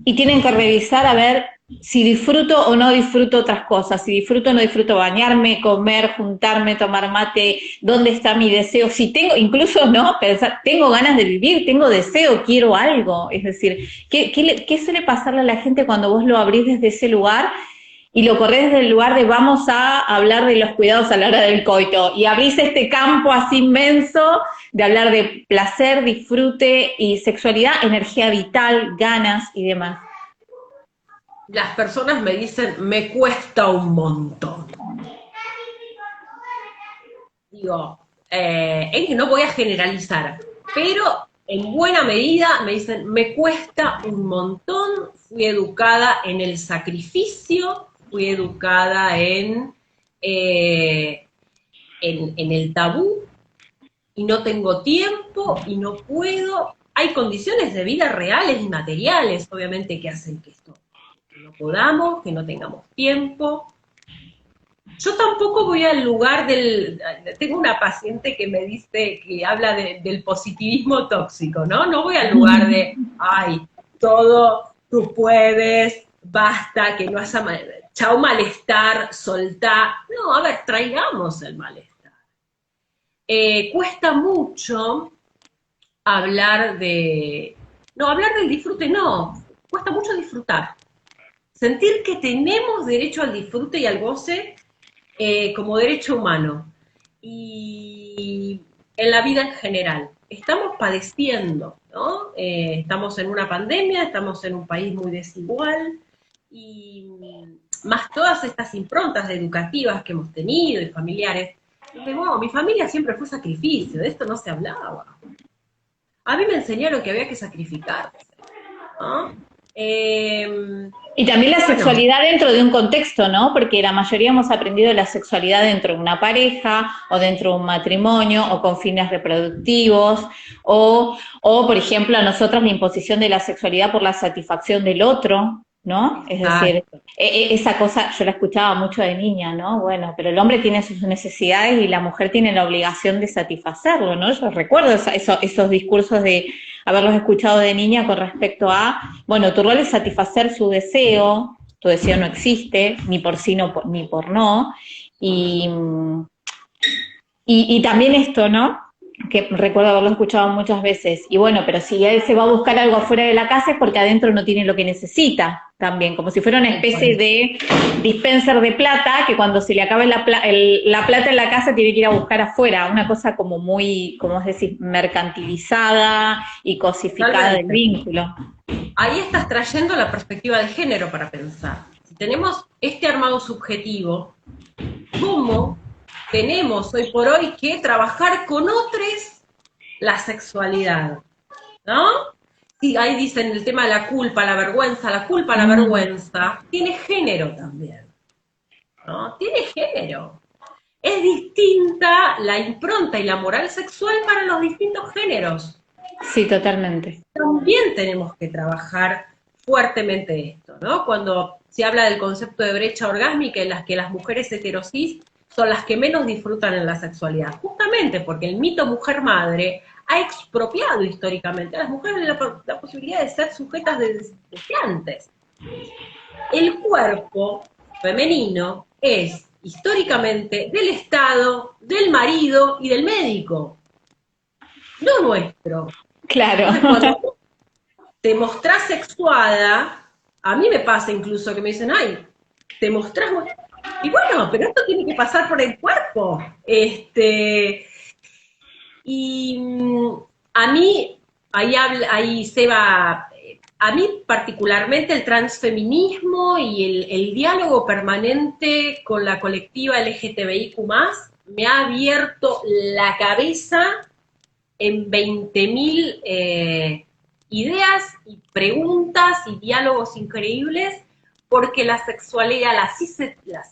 y tienen que revisar a ver si disfruto o no disfruto otras cosas, si disfruto o no disfruto bañarme, comer, juntarme, tomar mate, dónde está mi deseo, si tengo, incluso no, pensar, tengo ganas de vivir, tengo deseo, quiero algo, es decir, ¿qué suele pasarle a la gente cuando vos lo abrís desde ese lugar y lo corrés desde el lugar de vamos a hablar de los cuidados a la hora del coito, y abrís este campo así inmenso de hablar de placer, disfrute y sexualidad, energía vital, ganas y demás? Las personas me dicen, me cuesta un montón. Digo, es que no voy a generalizar, pero en buena medida me dicen, me cuesta un montón, fui educada en el sacrificio, fui educada en el tabú, y no tengo tiempo, y no puedo. hay condiciones de vida reales y materiales, obviamente, que hacen que esto, que no podamos, que no tengamos tiempo. Yo tampoco voy al lugar del... Tengo una paciente que me dice, que habla del positivismo tóxico, ¿no? No voy al lugar de, ay, todo, tú puedes, basta, que no haya... Chao malestar, soltá. No, a ver, traigamos el malestar. Cuesta mucho hablar de... No, hablar del disfrute no. Cuesta mucho disfrutar. Sentir que tenemos derecho al disfrute y al goce como derecho humano. Y en la vida en general. Estamos padeciendo, ¿no? Estamos en una pandemia, estamos en un país muy desigual, y más todas estas improntas educativas que hemos tenido y familiares. Donde, wow, mi familia siempre fue sacrificio, de esto no se hablaba. A mí me enseñaron que había que sacrificarse, ¿no? Y también la Bueno, sexualidad dentro de un contexto, ¿no? Porque la mayoría hemos aprendido la sexualidad dentro de una pareja, o dentro de un matrimonio, o con fines reproductivos, o por ejemplo, a nosotros la imposición de la sexualidad por la satisfacción del otro, ¿no? Es decir, esa cosa yo la escuchaba mucho de niña, ¿no? Bueno, pero el hombre tiene sus necesidades y la mujer tiene la obligación de satisfacerlo, ¿no? Yo recuerdo esos discursos de haberlos escuchado de niña con respecto a, bueno, tu rol es satisfacer su deseo, tu deseo no existe, ni por sí ni por no, y también esto, ¿no? Que recuerdo haberlo escuchado muchas veces, y bueno, pero si él se va a buscar algo afuera de la casa es porque adentro no tiene lo que necesita también, como si fuera una especie de dispenser de plata, que cuando se le acabe la plata en la casa tiene que ir a buscar afuera, una cosa como muy, como es decir, mercantilizada y cosificada del vínculo. Ahí estás trayendo la perspectiva de género para pensar. Si tenemos este armado subjetivo, ¿cómo tenemos hoy por hoy que trabajar con otros la sexualidad? ¿No? Y ahí dicen el tema de la culpa, la vergüenza, tiene género también, ¿no? Tiene género. Es distinta la impronta y la moral sexual para los distintos géneros. Sí, totalmente. También tenemos que trabajar fuertemente esto, ¿no? Cuando se habla del concepto de brecha orgásmica en las que las mujeres heterosis son las que menos disfrutan en la sexualidad, justamente porque el mito mujer-madre ha expropiado históricamente a las mujeres de la posibilidad de ser sujetas desde antes. El cuerpo femenino es históricamente del Estado, del marido y del médico, no nuestro. Claro. Entonces, cuando te mostrás sexuada, a mí me pasa incluso que me dicen, ay, te mostrás... Y bueno, pero esto tiene que pasar por el cuerpo. Y a mí, ahí Seba, a mí particularmente el transfeminismo y el diálogo permanente con la colectiva LGTBIQ+, me ha abierto la cabeza en 20.000 ideas y preguntas y diálogos increíbles, porque la sexualidad, la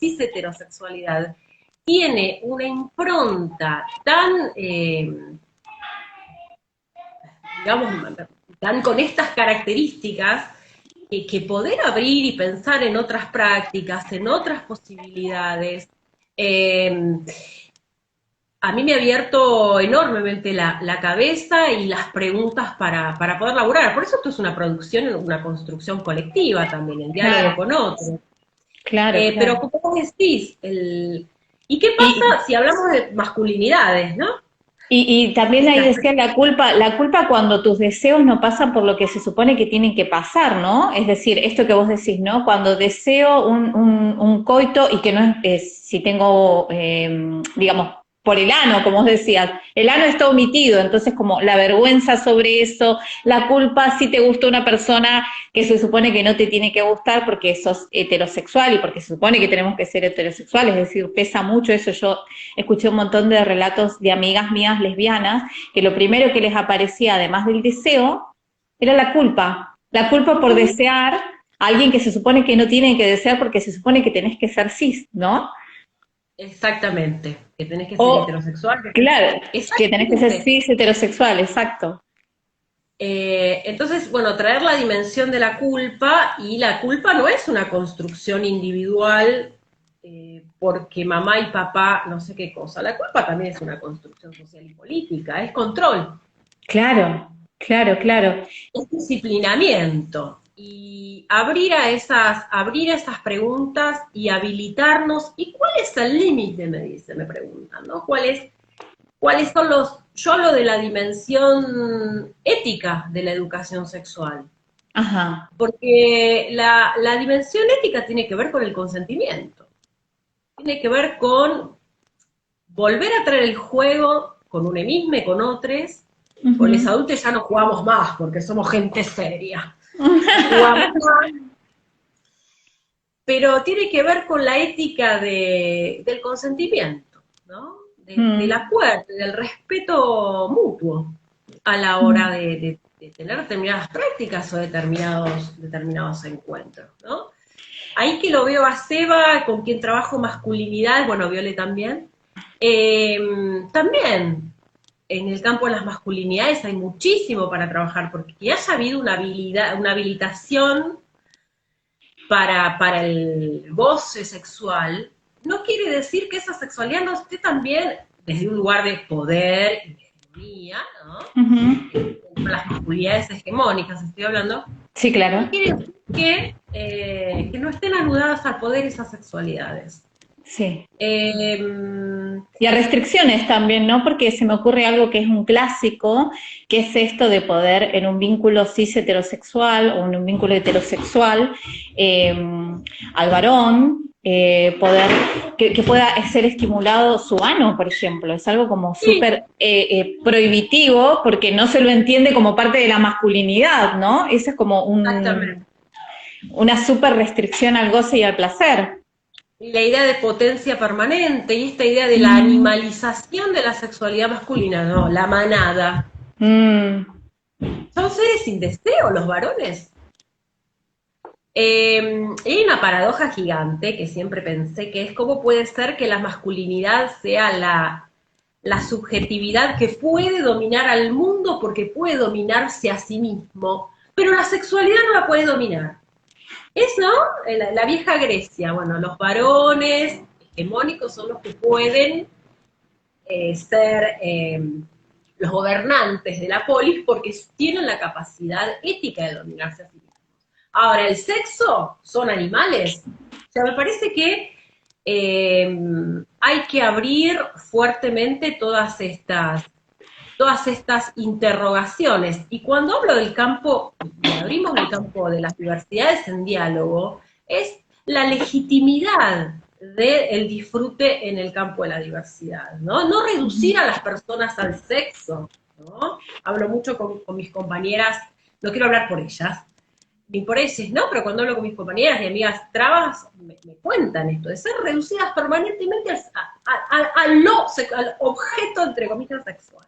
cis heterosexualidad, tiene una impronta tan, digamos, tan con estas características, que poder abrir y pensar en otras prácticas, en otras posibilidades, a mí me ha abierto enormemente la cabeza y las preguntas para poder laburar. Por eso esto es una producción, una construcción colectiva también, el diálogo con otros. Claro. Pero como vos decís, ¿y qué pasa si hablamos de masculinidades, no? Y también ahí decía la culpa cuando tus deseos no pasan por lo que se supone que tienen que pasar, ¿no? Es decir, esto que vos decís, ¿no? Cuando deseo un coito y que no es si tengo, digamos, por el ano, como vos decías, el ano está omitido, entonces como la vergüenza sobre eso, la culpa si te gusta una persona que se supone que no te tiene que gustar porque sos heterosexual y porque se supone que tenemos que ser heterosexuales, es decir, pesa mucho eso. Yo escuché un montón de relatos de amigas mías lesbianas que lo primero que les aparecía, además del deseo, era la culpa por desear a alguien que se supone que no tienen que desear porque se supone que tenés que ser cis, ¿no? Exactamente, que tenés que ser heterosexual. Claro, que tenés que ser cis heterosexual, exacto. Entonces, bueno, traer la dimensión de la culpa, y la culpa no es una construcción individual porque mamá y papá no sé qué cosa. La culpa también es una construcción social y política, es control, Claro, claro, claro. es disciplinamiento. Y abrir esas preguntas y habilitarnos. ¿Y cuál es el límite? Me preguntan, ¿no? ¿Cuáles son yo hablo de la dimensión ética de la educación sexual? Ajá. Porque la dimensión ética tiene que ver con el consentimiento. Tiene que ver con volver a traer el juego con uno mismo, con otros. Con los adultos ya no jugamos más porque somos gente seria. Jugamos más. Pero tiene que ver con la ética del consentimiento, ¿no? Del acuerdo, del respeto mutuo a la hora de tener determinadas prácticas o determinados encuentros, ¿no? Ahí que lo veo a Seba, con quien trabajo masculinidad, bueno, Viole también. También en el campo de las masculinidades hay muchísimo para trabajar, porque que haya habido una habilitación para el goce sexual, no quiere decir que esa sexualidad no esté también desde un lugar de poder y de hegemonía, ¿no? Las masculinidades hegemónicas estoy hablando. Sí, claro. No quiere decir que no estén anudadas al poder esas sexualidades. Sí. Y a restricciones también, ¿no? Porque se me ocurre algo que es un clásico, que es esto de poder en un vínculo cis heterosexual o en un vínculo heterosexual al varón poder que pueda ser estimulado su ano, por ejemplo. Es algo como súper prohibitivo porque no se lo entiende como parte de la masculinidad, ¿no? Esa es como una súper restricción al goce y al placer. Y la idea de potencia permanente, y esta idea de la animalización de la sexualidad masculina, ¿no? La manada. Son seres sin deseo los varones. Hay una paradoja gigante que siempre pensé, que es cómo puede ser que la masculinidad sea la subjetividad que puede dominar al mundo porque puede dominarse a sí mismo, pero la sexualidad no la puede dominar. Eso, la vieja Grecia, bueno, los varones hegemónicos son los que pueden ser los gobernantes de la polis porque tienen la capacidad ética de dominarse a sí mismos. Ahora, el sexo son animales. O sea, me parece que hay que abrir fuertemente todas estas interrogaciones. Y cuando hablo del campo, abrimos el campo de las diversidades en diálogo, es la legitimidad del disfrute en el campo de la diversidad, ¿no? No reducir a las personas al sexo, ¿no? Hablo mucho con mis compañeras, no quiero hablar por ellas, ni por ellas, ¿no? Pero cuando hablo con mis compañeras y amigas trabas, me cuentan esto, de ser reducidas permanentemente al objeto, entre comillas, sexual.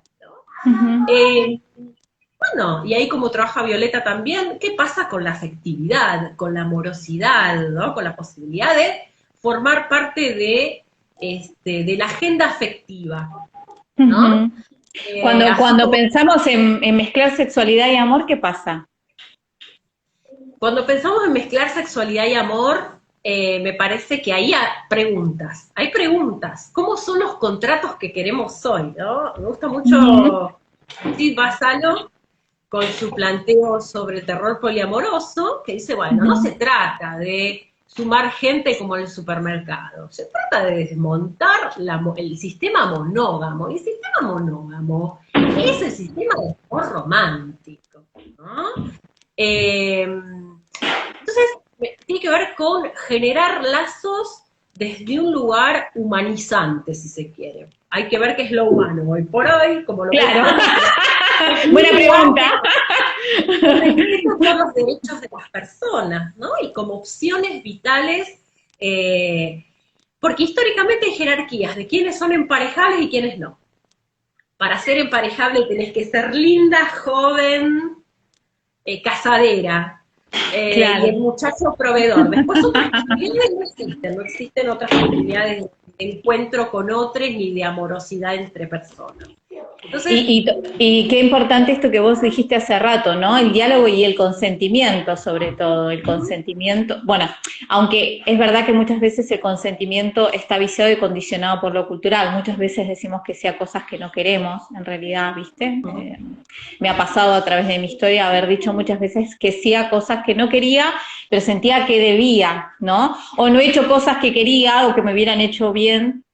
Bueno, y ahí como trabaja Violeta también, ¿qué pasa con la afectividad, con la amorosidad, ¿no? Con la posibilidad de formar parte de la agenda afectiva, ¿no? Cuando pensamos en mezclar sexualidad y amor, ¿qué pasa? Cuando pensamos en mezclar sexualidad y amor, me parece que ahí hay preguntas. ¿Cómo son los contratos que queremos hoy? ¿No? Me gusta mucho Sid Basalo con su planteo sobre el terror poliamoroso, que dice, bueno, no se trata de sumar gente como en el supermercado, se trata de desmontar el sistema monógamo. Y el sistema monógamo es el sistema de amor romántico, ¿no? Entonces, tiene que ver con generar lazos desde un lugar humanizante, si se quiere. Hay que ver qué es lo humano hoy por hoy, como lo claro. Buena pregunta. Respeto por los derechos de las personas, ¿no? Y como opciones vitales, porque históricamente hay jerarquías de quiénes son emparejables y quiénes no. Para ser emparejable tenés que ser linda, joven, casadera. Claro. Y el muchacho proveedor. Después otras posibilidades no existen otras posibilidades de encuentro con otros ni de amorosidad entre personas. Entonces, y qué importante esto que vos dijiste hace rato, ¿no? El diálogo y el consentimiento, sobre todo. El consentimiento, bueno, aunque es verdad que muchas veces el consentimiento está viciado y condicionado por lo cultural. Muchas veces decimos que sea cosas que no queremos, en realidad, ¿viste? Me ha pasado a través de mi historia haber dicho muchas veces que sí a cosas que no quería, pero sentía que debía, ¿no? O no he hecho cosas que quería o que me hubieran hecho bien,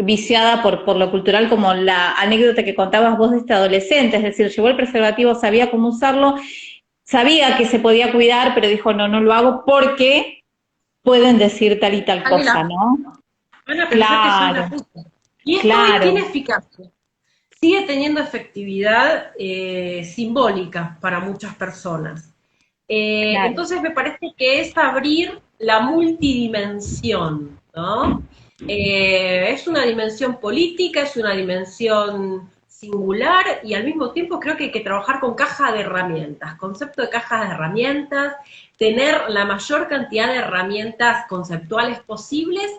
viciada por lo cultural, como la anécdota que contabas vos de este adolescente, es decir, llevó el preservativo, sabía cómo usarlo, sabía que se podía cuidar, pero dijo, no, no lo hago porque pueden decir tal y tal cosa, ¿no? van a pensar que soy una Claro, puta. Y esto hoy claro, tiene eficacia. Sigue teniendo efectividad simbólica para muchas personas. claro. Entonces me parece que es abrir la multidimensión, ¿no? Es una dimensión política, es una dimensión singular y al mismo tiempo creo que hay que trabajar con caja de herramientas, concepto de cajas de herramientas, tener la mayor cantidad de herramientas conceptuales posibles,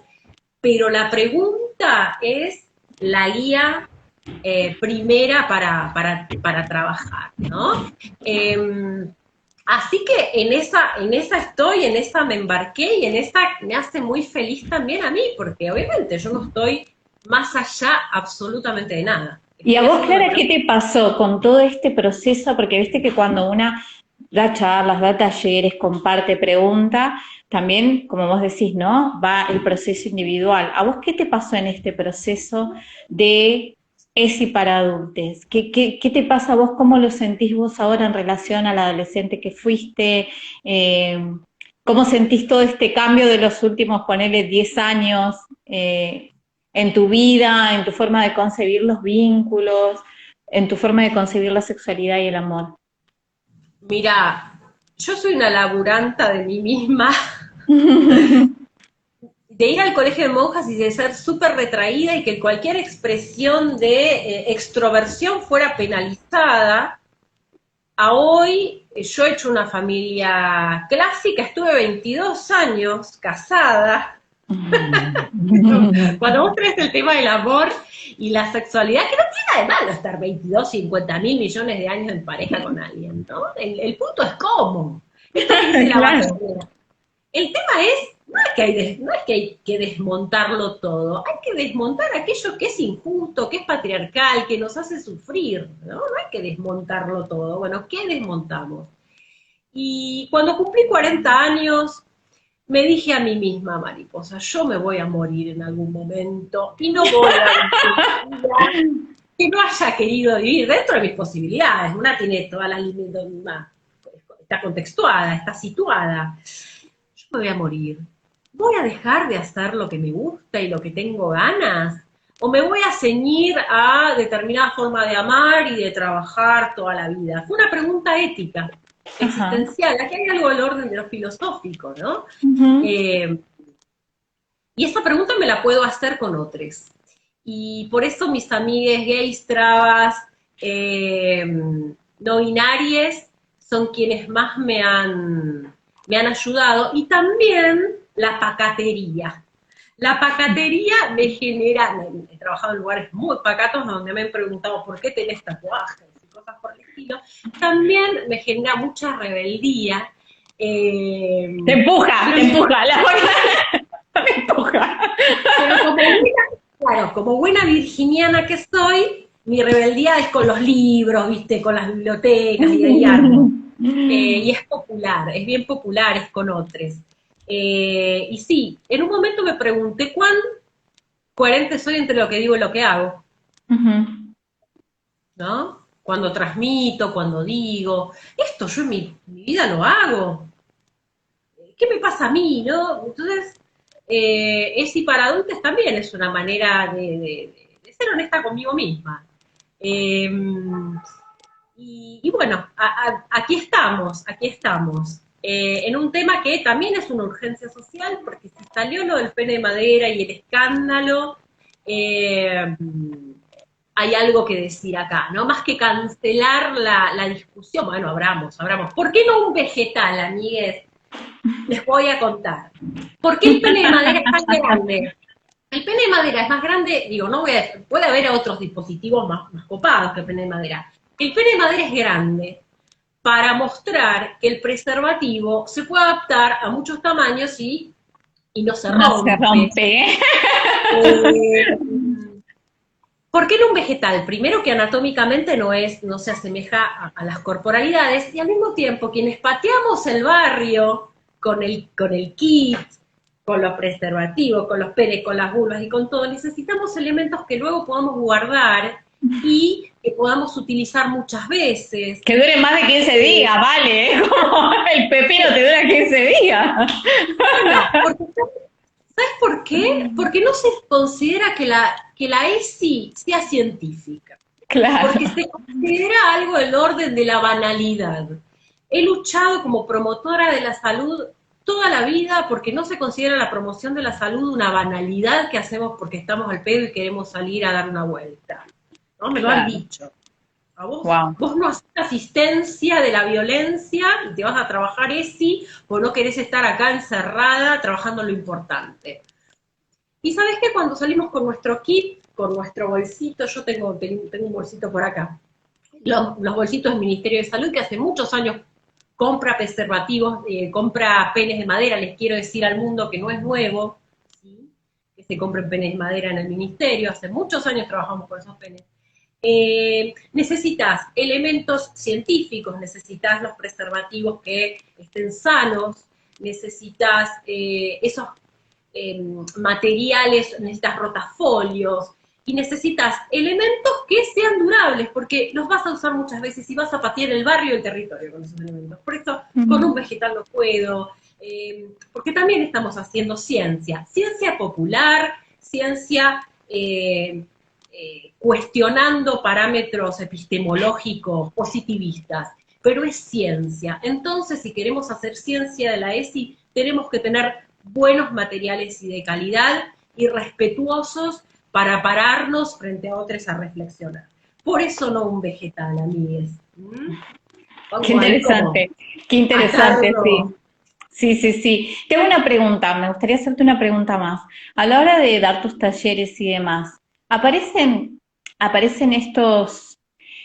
pero la pregunta es la guía primera para trabajar, ¿no? Así que en esa estoy, en esa me embarqué y en esa me hace muy feliz también a mí, porque obviamente yo no estoy más allá absolutamente de nada. Y a Estoy vos, haciéndome Clara, ¿qué te pasó con todo este proceso? Porque viste que cuando una da charlas, da talleres, comparte, pregunta, también, como vos decís, ¿no? Va el proceso individual. ¿A vos qué te pasó en este proceso de ESI para adultos? ¿Qué te pasa a vos? ¿Cómo lo sentís vos ahora en relación a la adolescente que fuiste? Eh, ¿Cómo sentís todo este cambio de los últimos, ponele, 10 años? En tu vida, en tu forma de concebir los vínculos, en tu forma de concebir la sexualidad y el amor. Mira, yo soy una laburanta de mí misma, de ir al colegio de monjas y de ser súper retraída y que cualquier expresión de extroversión fuera penalizada, a hoy yo he hecho una familia clásica, estuve 22 años casada. Cuando vos traes el tema del amor y la sexualidad, que no tiene nada de malo estar 22, 50 mil millones de años en pareja con alguien, ¿no? El punto es cómo. Esto que dice la Claro. bajadera. El tema es, no es que hay que desmontarlo todo, hay que desmontar aquello que es injusto, que es patriarcal, que nos hace sufrir, ¿no? No hay que desmontarlo todo. Bueno, ¿qué desmontamos? Y cuando cumplí 40 años, me dije a mí misma, mariposa, yo me voy a morir en algún momento y no voy a vivir que no haya querido vivir dentro de mis posibilidades. Una tiene toda la línea, está contextuada, está situada. Yo me voy a morir. ¿Voy a dejar de hacer lo que me gusta y lo que tengo ganas? ¿O me voy a ceñir a determinada forma de amar y de trabajar toda la vida? Fue una pregunta ética, Ajá. existencial. Aquí hay algo del orden de lo filosófico, ¿no? Uh-huh. Eh, y esta pregunta me la puedo hacer con otros. Y por eso mis amigues gays, trabas, eh, no binarias, son quienes más me han ayudado. Y también la pacatería. La pacatería me genera, he trabajado en lugares muy pacatos donde me han preguntado por qué tenés tatuajes y cosas por el estilo. También me genera mucha rebeldía. Te Pero empuja, la me empuja. Pero como buena, claro, como buena virginiana que soy, mi rebeldía es con los libros, viste, con las bibliotecas y ahí armo. Y es popular, es bien popular, es con otros. Y sí, en un momento me pregunté cuán coherente soy entre lo que digo y lo que hago, Uh-huh. ¿no? Cuando transmito, cuando digo, esto yo en mi vida lo hago. ¿Qué me pasa a mí, no? Entonces, y para adultos también es una manera de ser honesta conmigo misma. Eh, y bueno, aquí estamos, aquí estamos. En un tema que también es una urgencia social, porque si salió lo del pene de madera y el escándalo, eh, hay algo que decir acá, ¿no? Más que cancelar la discusión, bueno, abramos. ¿Por qué no un vegetal, amigues? Les voy a contar. ¿Por qué el pene de madera es tan grande? El pene de madera es más grande, digo, puede haber otros dispositivos más copados que el pene de madera. El pene de madera es grande para mostrar que el preservativo se puede adaptar a muchos tamaños y no se No se rompe. rompe. Eh, ¿Por qué no un vegetal? Primero que anatómicamente no se asemeja a las corporalidades, y al mismo tiempo quienes pateamos el barrio con el kit, con los preservativos, con los penes, con las vulvas y con todo, necesitamos elementos que luego podamos guardar y que podamos utilizar muchas veces. Que dure más de 15 días, vale. Como el pepino te dura 15 días. Bueno, porque ¿sabes por qué? Porque no se considera que la ESI sea científica, Claro. porque se considera algo del orden de la banalidad. He luchado como promotora de la salud toda la vida porque no se considera la promoción de la salud una banalidad que hacemos porque estamos al pedo y queremos salir a dar una vuelta. ¿No? Me lo han dicho. A vos no haces asistencia de la violencia y te vas a trabajar ESI o no querés estar acá encerrada trabajando lo importante. Y sabés que cuando salimos con nuestro kit, con nuestro bolsito, yo tengo un bolsito por acá, los bolsitos del Ministerio de Salud que hace muchos años compra preservativos, compra penes de madera, les quiero decir al mundo que no es nuevo, ¿sí? Que se compren penes de madera en el Ministerio, hace muchos años trabajamos con esos penes. Necesitas elementos científicos, necesitas los preservativos que estén sanos, necesitas esos materiales, necesitas rotafolios y necesitas elementos que sean durables, porque los vas a usar muchas veces y vas a patear el barrio y el territorio con esos elementos. Por eso con un vegetal no puedo, porque también estamos haciendo ciencia popular, ciencia cuestionando parámetros epistemológicos positivistas, pero es ciencia. Entonces, si queremos hacer ciencia de la ESI, tenemos que tener buenos materiales y de calidad y respetuosos para pararnos frente a otros a reflexionar. Por eso no un vegetal, amigues. Qué interesante, qué interesante, sí. Sí. Tengo una pregunta, me gustaría hacerte una pregunta más. A la hora de dar tus talleres y demás, ¿aparecen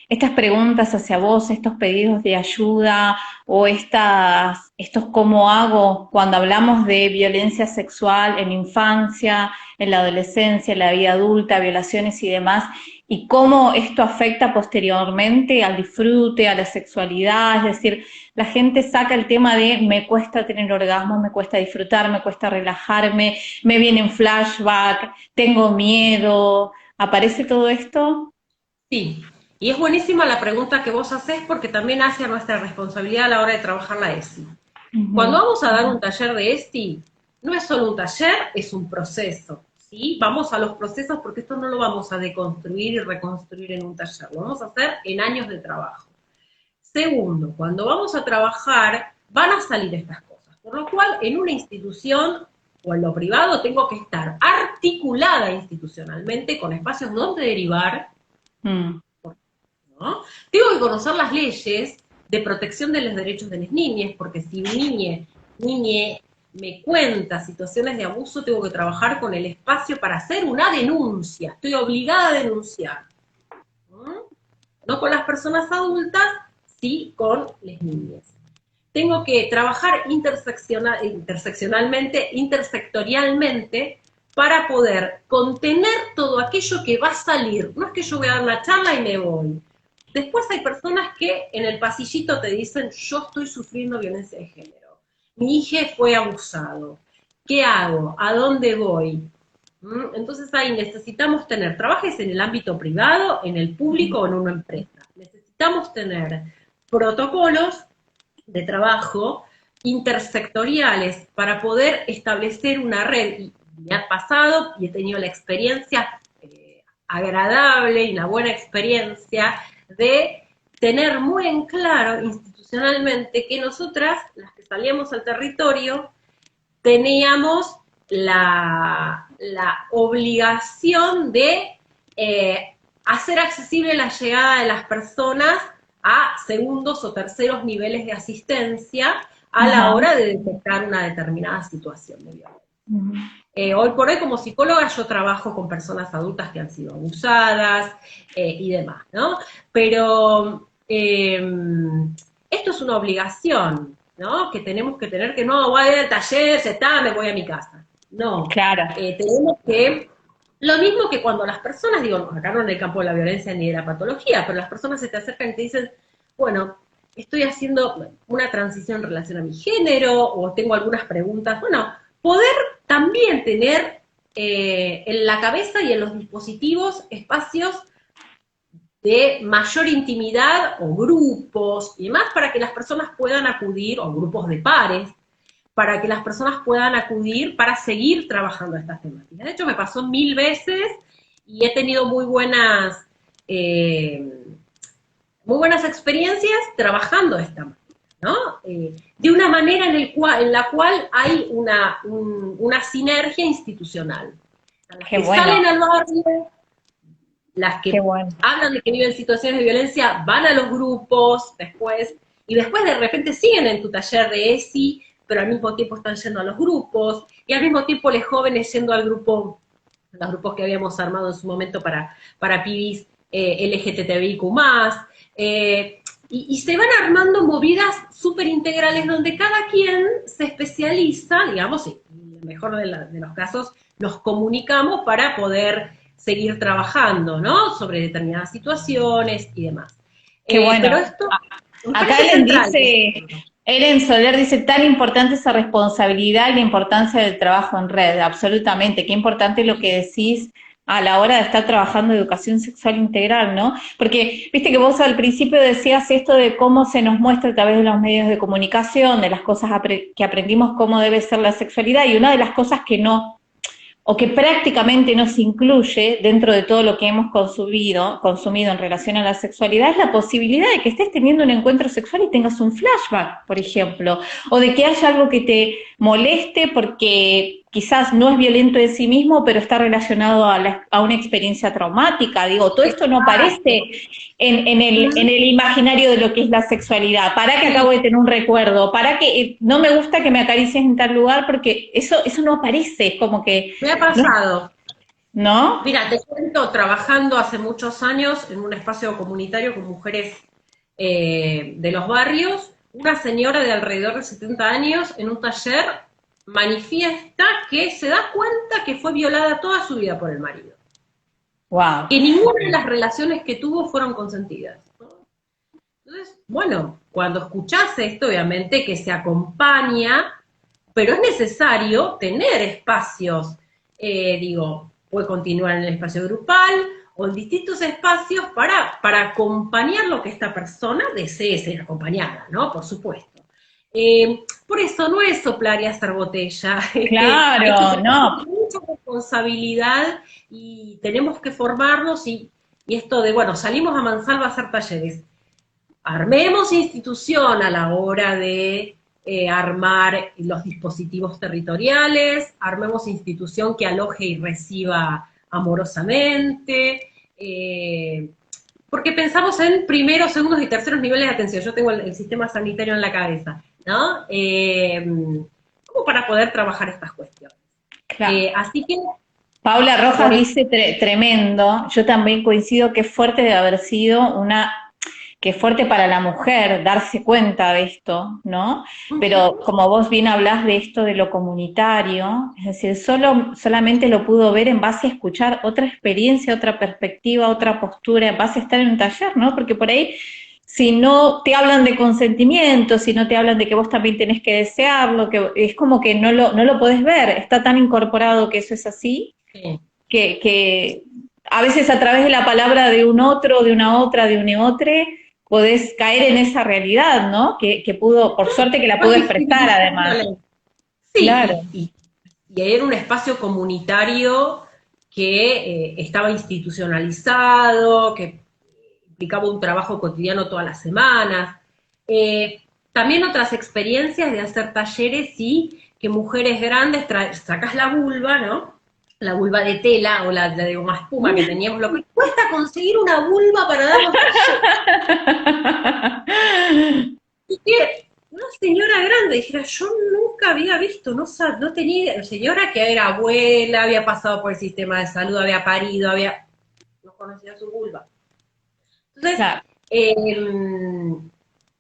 estas preguntas hacia vos, estos pedidos de ayuda o estos cómo hago cuando hablamos de violencia sexual en infancia, en la adolescencia, en la vida adulta, violaciones y demás, y cómo esto afecta posteriormente al disfrute, a la sexualidad? Es decir, la gente saca el tema de me cuesta tener orgasmo, me cuesta disfrutar, me cuesta relajarme, me vienen flashback, tengo miedo. ¿Aparece todo esto? Sí, y es buenísima la pregunta que vos hacés porque también hace a nuestra responsabilidad a la hora de trabajar la ESI. Cuando vamos a dar un taller de ESI, no es solo un taller, es un proceso, ¿sí? Vamos a los procesos porque esto no lo vamos a deconstruir y reconstruir en un taller, lo vamos a hacer en años de trabajo. Segundo, cuando vamos a trabajar, van a salir estas cosas, por lo cual en una institución o en lo privado tengo que estar articulada institucionalmente con espacios donde derivar, ¿no? Tengo que conocer las leyes de protección de los derechos de las niñas, porque si un niñe me cuenta situaciones de abuso, tengo que trabajar con el espacio para hacer una denuncia, estoy obligada a denunciar. No con las personas adultas, sí con las niñas. Tengo que trabajar intersectorialmente, para poder contener todo aquello que va a salir. No es que yo voy a dar una charla y me voy. Después hay personas que en el pasillito te dicen, yo estoy sufriendo violencia de género, mi hija fue abusado, ¿qué hago? ¿A dónde voy? Entonces ahí necesitamos tener, trabajes en el ámbito privado, en el público o en una empresa. Necesitamos tener protocolos de trabajo intersectoriales para poder establecer una red. Y me ha pasado y he tenido la experiencia agradable y una buena experiencia de tener muy en claro institucionalmente que nosotras, las que salíamos al territorio, teníamos la obligación de hacer accesible la llegada de las personas a segundos o terceros niveles de asistencia a la hora de detectar una determinada situación de violencia. Ujú. Hoy por hoy como psicóloga yo trabajo con personas adultas que han sido abusadas y demás, ¿no? Pero esto es una obligación, ¿no? Que tenemos que tener, que no, voy a ir al taller, se está, me voy a mi casa. No, Claro, tenemos que, lo mismo que cuando las personas, digo, acá no en el campo de la violencia ni de la patología, pero las personas se te acercan y te dicen, bueno, estoy haciendo una transición en relación a mi género, o tengo algunas preguntas, bueno, poder también tener en la cabeza y en los dispositivos espacios de mayor intimidad o grupos y demás para que las personas puedan acudir, o grupos de pares, para que las personas puedan acudir para seguir trabajando estas temáticas. De hecho, me pasó 1000 veces y he tenido muy buenas experiencias trabajando de esta manera, ¿no? De una manera en la cual hay una sinergia institucional. Las qué que bueno, salen al barrio, las qué que bueno. hablan de que viven situaciones de violencia, van a los grupos después, y después de repente siguen en tu taller de ESI, pero al mismo tiempo están yendo a los grupos, y al mismo tiempo los jóvenes yendo al grupo, los grupos que habíamos armado en su momento para pibis LGTBIQ+, y se van armando movidas súper integrales donde cada quien se especializa, digamos, y en el mejor de los casos nos comunicamos para poder seguir trabajando, ¿no? Sobre determinadas situaciones y demás. Qué Pero bueno. esto me Acá parece Ellen central. dice, Ellen Soler dice, tan importante esa responsabilidad y la importancia del trabajo en red, absolutamente, qué importante lo que decís a la hora de estar trabajando educación sexual integral, ¿no? Porque, viste que vos al principio decías esto de cómo se nos muestra a través de los medios de comunicación, de las cosas que aprendimos cómo debe ser la sexualidad, y una de las cosas que no o que prácticamente no se incluye dentro de todo lo que hemos consumido en relación a la sexualidad, es la posibilidad de que estés teniendo un encuentro sexual y tengas un flashback, por ejemplo, o de que haya algo que te moleste porque quizás no es violento en sí mismo, pero está relacionado a una experiencia traumática. Digo, todo esto no aparece en el imaginario de lo que es la sexualidad. Para que acabo de tener un recuerdo, para que no me gusta que me acaricies en tal lugar, porque eso no aparece, es como que, Me ha pasado. ¿no? Mira, te cuento, trabajando hace muchos años en un espacio comunitario con mujeres de los barrios, una señora de alrededor de 70 años en un taller manifiesta que se da cuenta que fue violada toda su vida por el marido. Wow. Que ninguna de las relaciones que tuvo fueron consentidas, ¿no? Entonces, bueno, cuando escuchás esto, obviamente que se acompaña, pero es necesario tener espacios, puede continuar en el espacio grupal o en distintos espacios para acompañar lo que esta persona desee ser acompañada, ¿no? Por supuesto. Por eso no es soplar y hacer botella, hay que Claro, tener no. mucha responsabilidad y tenemos que formarnos y esto de, bueno, salimos a Mansalva a hacer talleres, armemos institución a la hora de armar los dispositivos territoriales, armemos institución que aloje y reciba amorosamente, porque pensamos en primeros, segundos y terceros niveles de atención. Yo tengo el sistema sanitario en la cabeza, ¿no? Como para poder trabajar estas cuestiones. Claro. Así que, Paula Rojas por dice tremendo, yo también coincido que fuerte de haber sido que fuerte para la mujer darse cuenta de esto, ¿no? Pero como vos bien hablás de esto de lo comunitario, es decir, solamente lo pudo ver en base a escuchar otra experiencia, otra perspectiva, otra postura, en base a estar en un taller, ¿no? Porque por ahí, si no te hablan de consentimiento, si no te hablan de que vos también tenés que desearlo, que es como que no lo podés ver, está tan incorporado que eso es así, sí. que a veces a través de la palabra de un otro, de una otra, de un otro, podés caer en esa realidad, ¿no? Que pudo, por suerte que la Vas pudo expresar además. visibilizándola. Claro. Sí, y era un espacio comunitario que estaba institucionalizado, que implicaba un trabajo cotidiano todas las semanas. También otras experiencias de hacer talleres y que mujeres grandes, sacás la vulva, ¿no? La vulva de tela o la de goma espuma que teníamos, lo que cuesta conseguir una vulva para dar los talleres. Y que una señora grande, dijera, yo nunca había visto, no tenía, señora que era abuela, había pasado por el sistema de salud, había parido, no conocía su vulva. Entonces, Claro.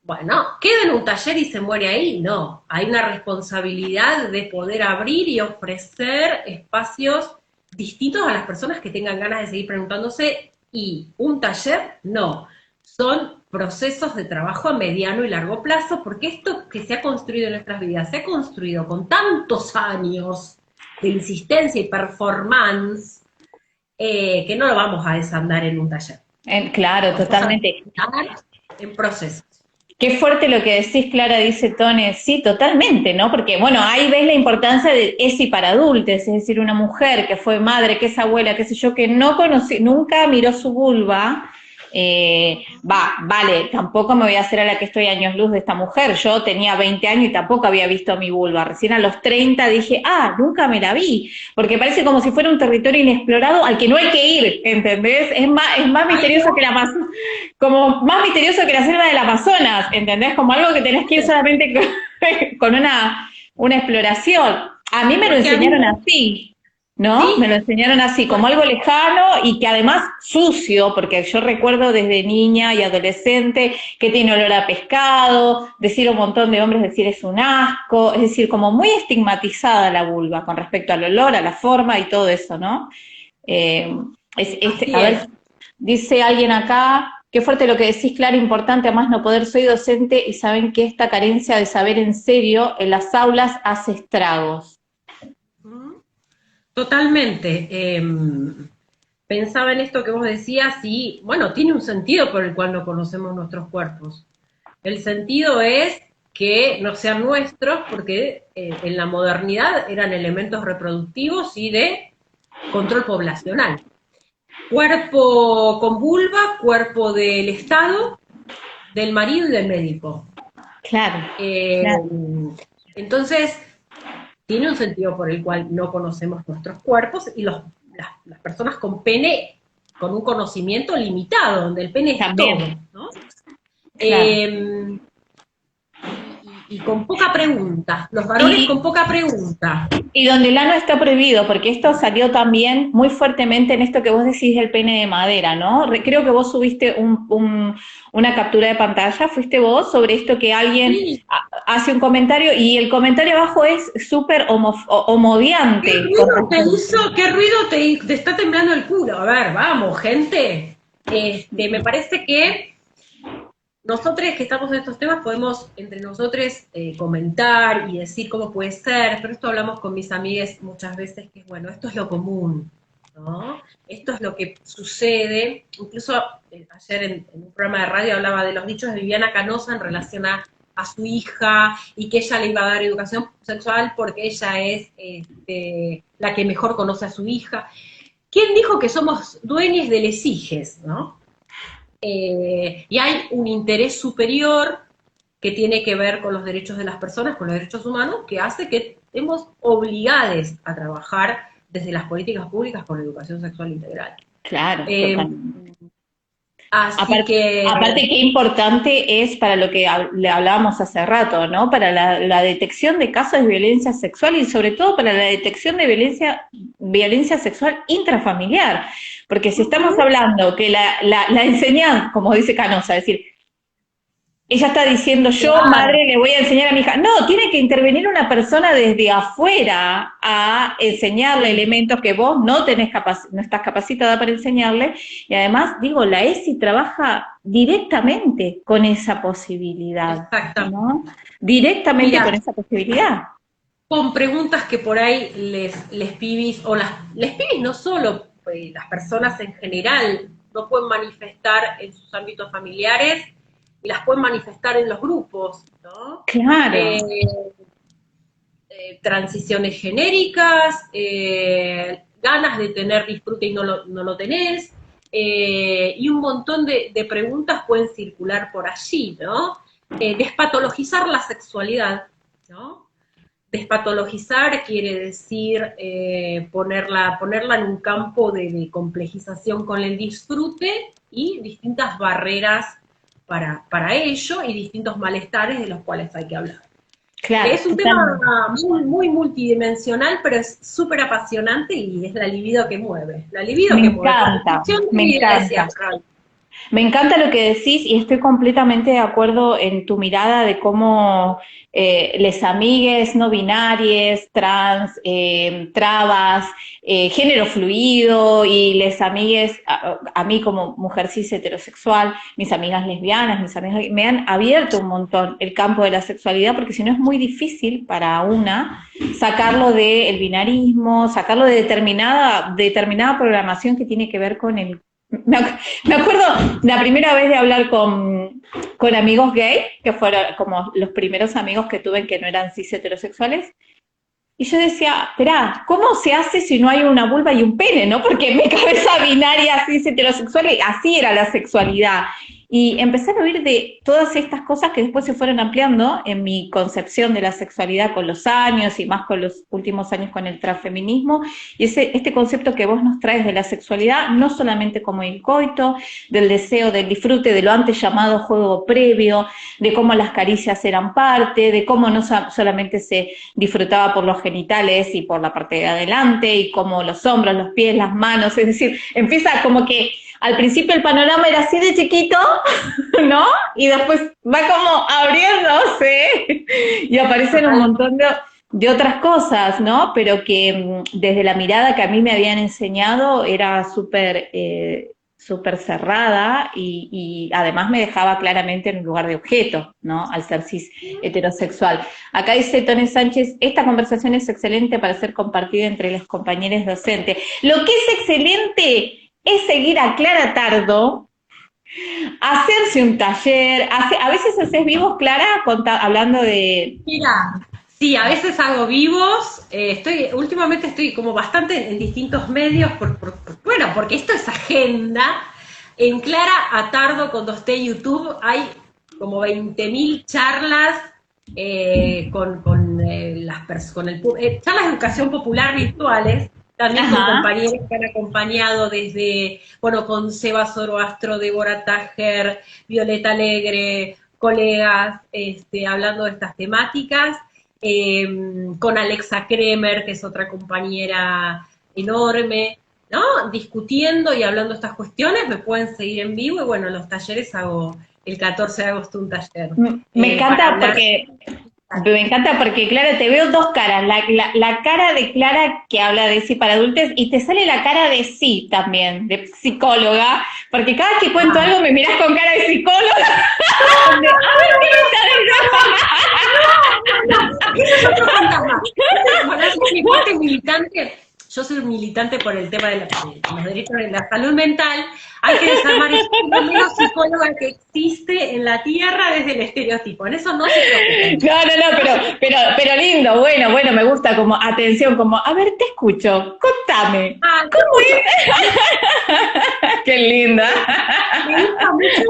bueno, ¿queda en un taller y se muere ahí? No, hay una responsabilidad de poder abrir y ofrecer espacios distintos a las personas que tengan ganas de seguir preguntándose, y un taller no, son procesos de trabajo a mediano y largo plazo, porque esto que se ha construido en nuestras vidas, se ha construido con tantos años de insistencia y performance, que no lo vamos a desandar en un taller. Claro, Vamos a totalmente. desandar en procesos. Qué fuerte lo que decís, Clara, dice Tone. Sí, totalmente, ¿no? Porque, bueno, ahí ves la importancia de ESI para adultos, es decir, una mujer que fue madre, que es abuela, qué sé yo, que no conocí, nunca miró su vulva, vale, tampoco me voy a hacer a la que estoy años luz de esta mujer. Yo tenía 20 años y tampoco había visto mi vulva. Recién a los 30 dije, nunca me la vi, porque parece como si fuera un territorio inexplorado al que no hay que ir, ¿entendés? Es más misterioso que la Amazonas, como más misterioso que la selva del Amazonas, ¿entendés? Como algo que tenés que ir solamente con una exploración. A mí me lo Porque a mí, enseñaron así, ¿no? Me sí, lo enseñaron así, como algo lejano y que además sucio, porque yo recuerdo desde niña y adolescente que tiene olor a pescado, decir un montón de hombres decir es un asco, es decir, como muy estigmatizada la vulva con respecto al olor, a la forma y todo eso, ¿no? Eh, así a ver, es. dice alguien acá, qué fuerte lo que decís, Clara, importante, a más no poder, soy docente y saben que esta carencia de saber en serio en las aulas hace estragos. Totalmente. Pensaba en esto que vos decías y, bueno, tiene un sentido por el cual no conocemos nuestros cuerpos. El sentido es que no sean nuestros porque en la modernidad eran elementos reproductivos y de control poblacional. Cuerpo con vulva, cuerpo del Estado, del marido y del médico. Claro, Eh, claro. entonces, tiene un sentido por el cual no conocemos nuestros cuerpos y las personas con pene con un conocimiento limitado, donde el pene es todo, También, ¿no? claro. Y con poca pregunta, los varones Y, con poca pregunta. y donde el ano está prohibido, porque esto salió también muy fuertemente en esto que vos decís del pene de madera, ¿no? Creo que vos subiste una captura de pantalla, fuiste vos, sobre esto que alguien Sí, hace un comentario y el comentario abajo es súper ¿qué homodiante. ruido te hizo? ¿Qué ruido te está temblando el culo? A ver, vamos, gente. Me parece que nosotros que estamos en estos temas podemos entre nosotros comentar y decir cómo puede ser, pero esto hablamos con mis amigas muchas veces, que bueno, esto es lo común, ¿no? Esto es lo que sucede. Incluso ayer en un programa de radio hablaba de los dichos de Viviana Canosa en relación a su hija y que ella le iba a dar educación sexual porque ella es la que mejor conoce a su hija. ¿Quién dijo que somos dueños de les hijes, no? Y hay un interés superior que tiene que ver con los derechos de las personas, con los derechos humanos, que hace que estemos obligados a trabajar desde las políticas públicas con educación sexual integral. Claro, Eh, totalmente. así que, Aparte, qué importante es para lo que le hablábamos hace rato, ¿no? Para la detección de casos de violencia sexual y sobre todo para la detección de violencia sexual intrafamiliar. Porque si estamos hablando que la enseñanza, como dice Canosa, es decir, ella está diciendo, yo, claro, madre, le voy a enseñar a mi hija. No, tiene que intervenir una persona desde afuera a enseñarle sí, elementos que vos no estás capacitada para enseñarle. Y además, digo, la ESI trabaja directamente con esa posibilidad, exactamente. ¿no? Directamente con Mira, esa posibilidad. con preguntas que por ahí les pibis, o les pibis no solo, las personas en general no pueden manifestar en sus ámbitos familiares y las pueden manifestar en los grupos, ¿no? Claro, Eh, transiciones genéricas, ganas de tener disfrute y no lo tenés, y un montón de preguntas pueden circular por allí, ¿no? Despatologizar la sexualidad, ¿no? Despatologizar quiere decir ponerla en un campo de complejización con el disfrute y distintas barreras para ello y distintos malestares de los cuales hay que hablar. Claro, Es un tema muy multidimensional, pero es súper apasionante y es la libido que mueve. La libido me que mueve. encanta, Construcción de me vida, decía encanta. Freud. Me encanta lo que decís y estoy completamente de acuerdo en tu mirada de cómo les amigues no binarias, trans, trabas, género fluido y les amigues, a mí como mujer cis heterosexual, mis amigas lesbianas, mis amigas, me han abierto un montón el campo de la sexualidad porque si no es muy difícil para una sacarlo del binarismo, sacarlo de determinada programación que tiene que ver con el me acuerdo la primera vez de hablar con amigos gay, que fueron como los primeros amigos que tuve que no eran cis heterosexuales, y yo decía, esperá, ¿cómo se hace si no hay una vulva y un pene, no? Porque en mi cabeza binaria, cis heterosexual, así era la sexualidad. Y empecé a oír de todas estas cosas que después se fueron ampliando en mi concepción de la sexualidad con los años y más con los últimos años con el transfeminismo. Y este concepto que vos nos traes de la sexualidad, no solamente como el coito, del deseo, del disfrute, de lo antes llamado juego previo, de cómo las caricias eran parte, de cómo no solamente se disfrutaba por los genitales y por la parte de adelante, y cómo los hombros, los pies, las manos, es decir, empieza como que al principio el panorama era así de chiquito, ¿no? Y después va como abriéndose y aparecen un montón de otras cosas, ¿no? Pero que desde la mirada que a mí me habían enseñado era súper cerrada y además me dejaba claramente en un lugar de objeto, ¿no? Al ser cis heterosexual. Acá dice Tony Sánchez, esta conversación es excelente para ser compartida entre los compañeros docentes. Lo que es excelente es seguir a Clara Tardo, hacerse un taller, a veces haces vivos, Clara, hablando de... Mira, sí, a veces hago vivos, últimamente estoy como bastante en distintos medios, bueno, porque esto es agenda. En Clara Atardo con 2T YouTube hay como 20.000 charlas charlas de educación popular virtuales, también con compañeros que han acompañado desde, bueno, con Seba Zoroastro, Débora Tajer, Violeta Alegre, colegas hablando de estas temáticas, con Alexa Kremer, que es otra compañera enorme, ¿no? Discutiendo y hablando de estas cuestiones, me pueden seguir en vivo y bueno, en los talleres hago el 14 de agosto un taller. Me encanta porque, Clara, te veo dos caras, la cara de Clara que habla de sí para adultos y te sale la cara de sí también, de psicóloga, porque cada vez que cuento algo me mirás con cara de psicóloga. A ver qué me Eso es otro fantasma. Mi parte militante. Yo soy militante por el tema de los derechos de la salud mental. Hay que desarmar el menos psicóloga que existe en la Tierra desde el estereotipo. En eso no se preocupen. No, pero lindo, bueno, me gusta como atención, como, a ver, te escucho, contame. ¿Cómo es? Qué linda. Me gusta mucho,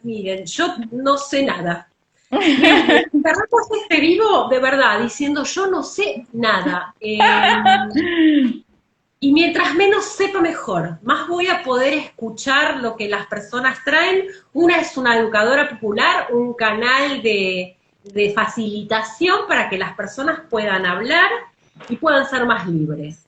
miren, yo no sé nada. Cerramos este vivo de verdad, diciendo yo no sé nada. Y mientras menos sepa mejor, más voy a poder escuchar lo que las personas traen. Una es una educadora popular, un canal de facilitación para que las personas puedan hablar y puedan ser más libres.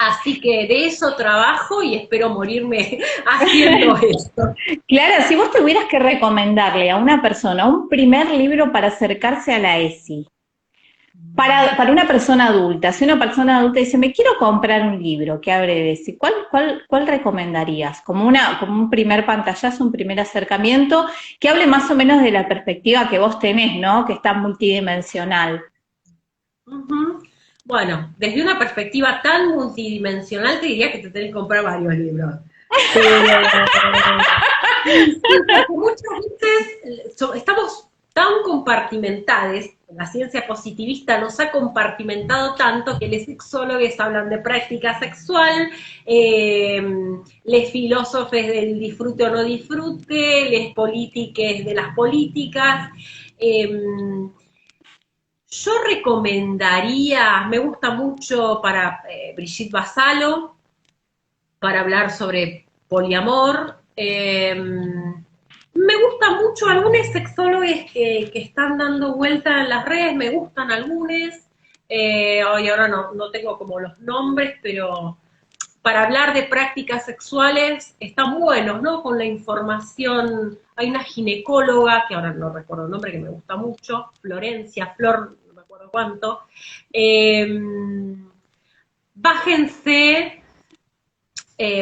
Así que de eso trabajo y espero morirme haciendo esto. Clara, si vos tuvieras que recomendarle a una persona un primer libro para acercarse a la ESI, para una persona adulta, si una persona adulta dice, me quiero comprar un libro que hable de ESI, ¿cuál recomendarías? Como un primer pantallazo, un primer acercamiento, que hable más o menos de la perspectiva que vos tenés, ¿no? Que está multidimensional. Uh-huh. Bueno, desde una perspectiva tan multidimensional te diría que te tenés que comprar varios libros. Porque muchas veces estamos tan compartimentados, la ciencia positivista nos ha compartimentado tanto que los sexólogos hablan de práctica sexual, los filósofos del disfrute o no disfrute, los políticos de las políticas. Yo recomendaría, me gusta mucho para Brigitte Basalo, para hablar sobre poliamor. Me gusta mucho algunos sexólogos que están dando vuelta en las redes, me gustan algunos, y ahora no tengo como los nombres, pero para hablar de prácticas sexuales están buenos, ¿no? Con la información, hay una ginecóloga, que ahora no recuerdo el nombre, que me gusta mucho, Florencia, Flor, no me acuerdo cuánto, bájense,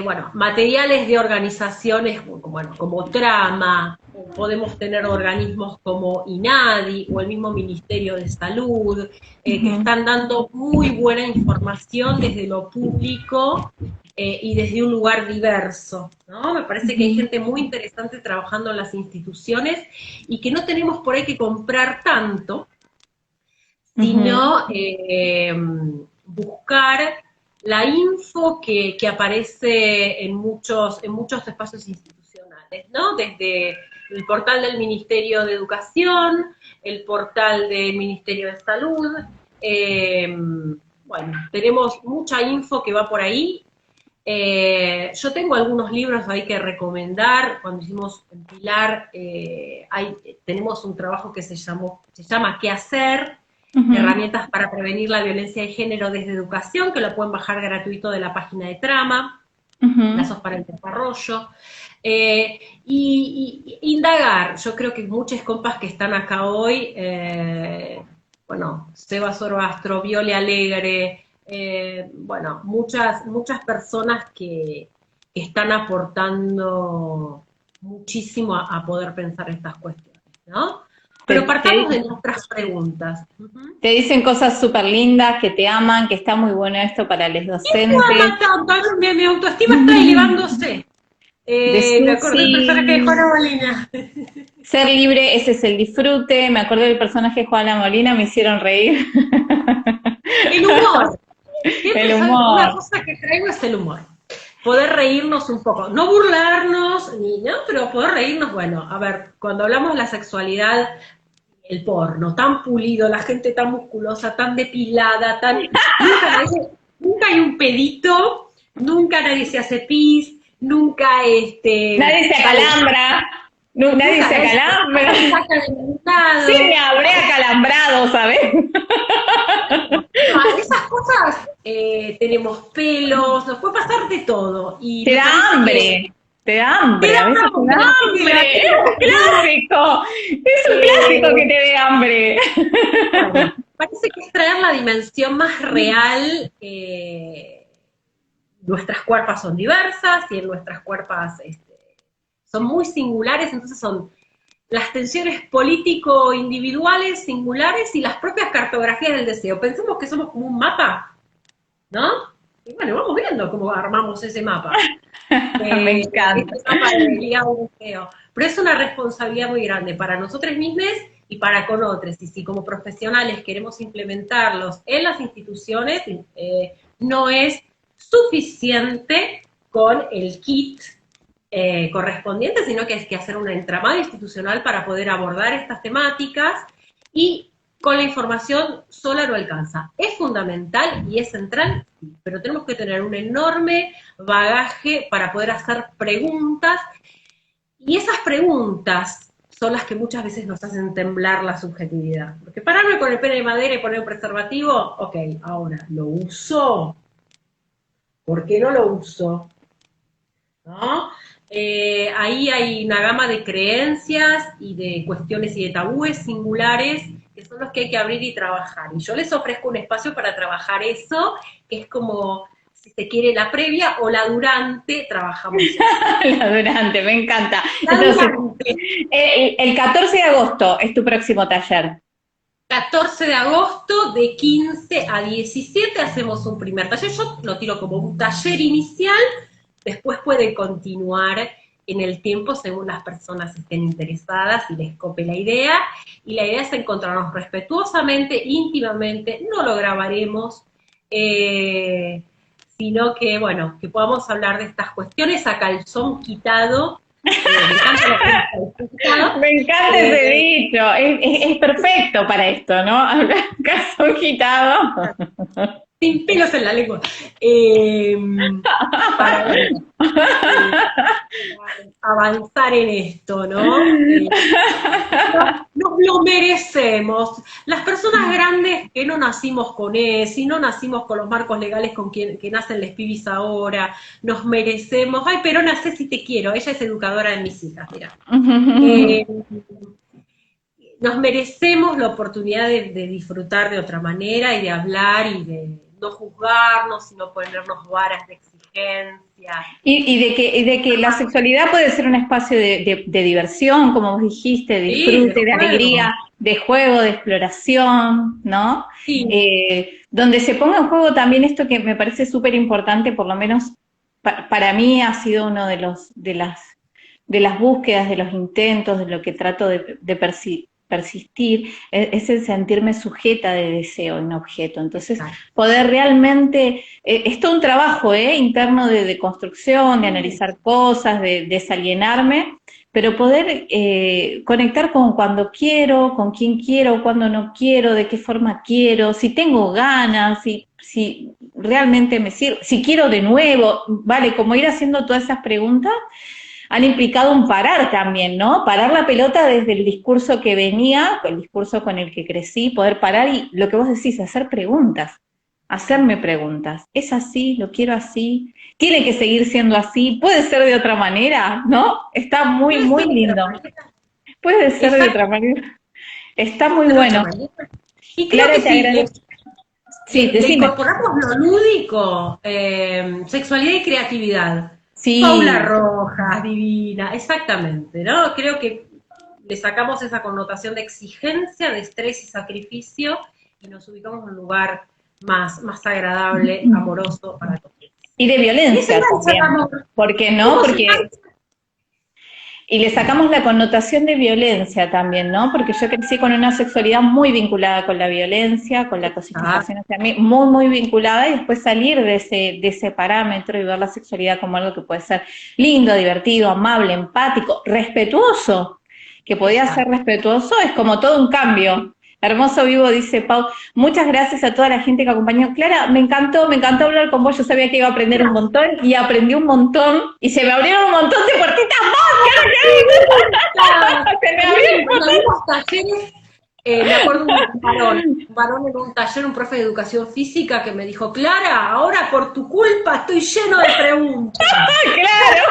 bueno, materiales de organizaciones, bueno, como Trama, podemos tener organismos como INADI o el mismo Ministerio de Salud, que están dando muy buena información desde lo público y desde un lugar diverso, ¿no? Me parece que hay gente muy interesante trabajando en las instituciones y que no tenemos por ahí que comprar tanto, sino buscar la info que aparece en muchos espacios institucionales, ¿no? Desde el portal del Ministerio de Educación, el portal del Ministerio de Salud, bueno, tenemos mucha info que va por ahí. Yo tengo algunos libros ahí que recomendar. Cuando hicimos en Pilar, tenemos un trabajo que se llama ¿Qué hacer? Herramientas para prevenir la violencia de género desde educación, que lo pueden bajar gratuito de la página de Trama, Lazos para el Desarrollo. Y indagar, yo creo que muchos compas que están acá hoy, bueno, Seba Zorbastro, Viole Alegre, bueno, muchas personas que están aportando muchísimo a poder pensar estas cuestiones, ¿no? Pero partamos de nuestras preguntas. Te dicen cosas súper lindas, que te aman, que está muy bueno esto para los docentes. Mi autoestima está elevándose. Me acuerdo del personaje de Juana Molina. Ser libre, ese es el disfrute. Me acuerdo del personaje de Juana Molina, me hicieron reír. El humor. El humor. Una cosa que traigo es el humor. Poder reírnos un poco. No burlarnos, ¿no? Pero poder reírnos, bueno, a ver, cuando hablamos de la sexualidad, el porno, tan pulido, la gente tan musculosa, tan depilada, nunca hay un pedito, nunca nadie se hace pis, nunca nadie se acalambra, nadie se acalambra. Sí, me habré acalambrado, ¿sabes? Esas cosas, tenemos pelos, nos puede pasar de todo. Y te da hambre. Te da hambre, a veces te da hambre. Es un clásico. Es un clásico que te dé hambre. Bueno, parece que es traer la dimensión más real. Nuestras cuerpos son diversas y en nuestras cuerpos son muy singulares, entonces son las tensiones político-individuales, singulares y las propias cartografías del deseo. Pensemos que somos como un mapa, ¿no? Y bueno, vamos viendo cómo armamos ese mapa. Me encanta. Este mapa del deseo. Pero es una responsabilidad muy grande para nosotros mismos y para con otros. Y si como profesionales queremos implementarlos en las instituciones, no es suficiente con el kit correspondiente, sino que hay que hacer un entramado institucional para poder abordar estas temáticas, y con la información sola no alcanza. Es fundamental y es central, pero tenemos que tener un enorme bagaje para poder hacer preguntas, y esas preguntas son las que muchas veces nos hacen temblar la subjetividad. Porque pararme con el pene de madera y poner un preservativo, ok, ahora, ¿lo uso? ¿Por qué no lo uso? ¿No? Ahí hay una gama de creencias y de cuestiones y de tabúes singulares que son los que hay que abrir y trabajar. Y yo les ofrezco un espacio para trabajar eso, que es como, si se quiere, la previa o la durante, trabajamos. La durante, me encanta. Entonces, el 14 de agosto es tu próximo taller. 14 de agosto, de 15 a 17, hacemos un primer taller. Yo lo tiro como un taller inicial, después puede continuar en el tiempo según las personas estén interesadas y les cope la idea. Y la idea es encontrarnos respetuosamente, íntimamente, no lo grabaremos, sino que, bueno, que podamos hablar de estas cuestiones a calzón quitado. Me encanta ese dicho, es perfecto para esto, ¿no? Hablar calzón quitado. Sin pelos en la lengua. avanzar en esto, ¿no? Nos lo merecemos. Las personas grandes que no nacimos con ESI, no nacimos con los marcos legales que nacen les pibis ahora, nos merecemos. Ay, Perona, sé si te quiero. Ella es educadora de mis hijas, mira. Nos merecemos la oportunidad de disfrutar de otra manera y de hablar y de no juzgarnos, sino ponernos varas de exigencia. Y de que la sexualidad puede ser un espacio de diversión, como vos dijiste, de disfrute, de alegría, de juego, de exploración, ¿no? Sí. Donde se ponga en juego también esto que me parece súper importante, por lo menos para mí ha sido uno de las búsquedas, de los intentos, de lo que trato de persistir, es el sentirme sujeta de deseo en objeto. Entonces, poder realmente, es todo un trabajo interno de construcción, de analizar cosas, de desalienarme, pero poder conectar con cuando quiero, con quién quiero, cuando no quiero, de qué forma quiero, si tengo ganas, si realmente me sirve, si quiero de nuevo, vale, como ir haciendo todas esas preguntas, han implicado un parar también, ¿no? Parar la pelota desde el discurso que venía, el discurso con el que crecí, poder parar y lo que vos decís, hacer preguntas, hacerme preguntas. ¿Es así? ¿Lo quiero así? ¿Tiene que seguir siendo así? ¿Puede ser de otra manera? ¿No? Está muy, muy lindo. Puede ser de otra manera. Está muy bueno. Y creo que sí, le incorporamos lo lúdico, sexualidad y creatividad. Sí. Paula Rojas, divina, exactamente, ¿no? Creo que le sacamos esa connotación de exigencia, de estrés y sacrificio y nos ubicamos en un lugar más agradable, amoroso para todos. Y de violencia también. ¿Por qué no? Porque... Y le sacamos la connotación de violencia también, ¿no? Porque yo crecí con una sexualidad muy vinculada con la violencia, con la cosificación hacia mí, muy, muy vinculada, y después salir de ese parámetro y ver la sexualidad como algo que puede ser lindo, divertido, amable, empático, respetuoso, que podía ser respetuoso, es como todo un cambio. Hermoso vivo, dice Pau. Muchas gracias a toda la gente que acompañó. Clara, me encantó hablar con vos. Yo sabía que iba a aprender un montón y aprendí un montón. Y se me abrieron un montón de puertitas más. Se me abrieron talleres. Me acuerdo un varón en un taller, un profe de educación física que me dijo, Clara, ahora por tu culpa estoy lleno de preguntas. ¡Claro!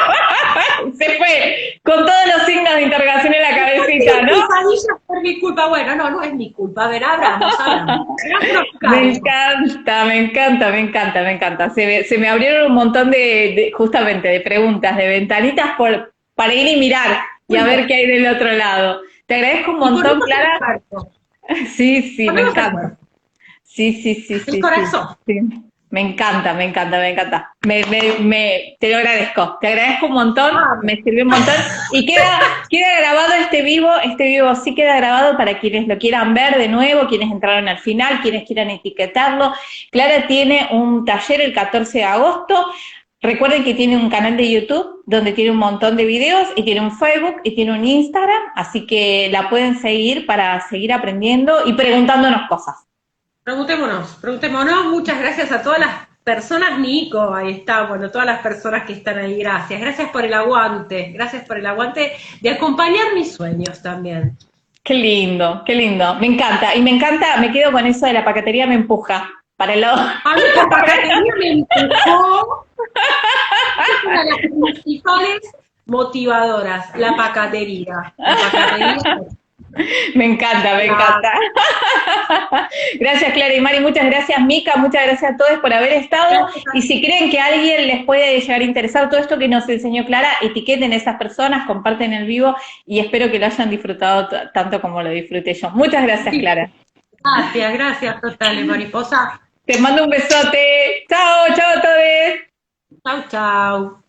Se fue con todos los signos de interrogación en la cabecita, ¿no? Pesadillas por mi culpa. Bueno, no es mi culpa. A ver, hablamos. Me encanta. Se me abrieron un montón justamente de preguntas, de ventanitas para ir y mirar y a ver qué hay del otro lado. Te agradezco un montón, Clara. Sí, me encanta. Sí. El corazón. Sí. Me encanta. Te lo agradezco. Te agradezco un montón, me sirvió un montón. Y queda grabado este vivo sí queda grabado para quienes lo quieran ver de nuevo, quienes entraron al final, quienes quieran etiquetarlo. Clara tiene un taller el 14 de agosto. Recuerden que tiene un canal de YouTube donde tiene un montón de videos y tiene un Facebook y tiene un Instagram, así que la pueden seguir para seguir aprendiendo y preguntándonos cosas. Preguntémonos. Muchas gracias a todas las personas, Nico, ahí está, bueno, todas las personas que están ahí, gracias por el aguante de acompañar mis sueños también. Qué lindo, me encanta, me quedo con eso de la pacatería me empuja. Para el lado. A mí la pacatería me empujó. Es una de las principales motivadoras, la pacatería. Me encanta. Gracias, Clara y Mari, muchas gracias, Mica, muchas gracias a todos por haber estado. Y si creen que a alguien les puede llegar a interesar todo esto que nos enseñó Clara, etiqueten a esas personas, comparten el vivo y espero que lo hayan disfrutado tanto como lo disfruté yo. Muchas gracias, Clara. Gracias, totales, mariposa. Te mando un besote. Chao a todos. Chau.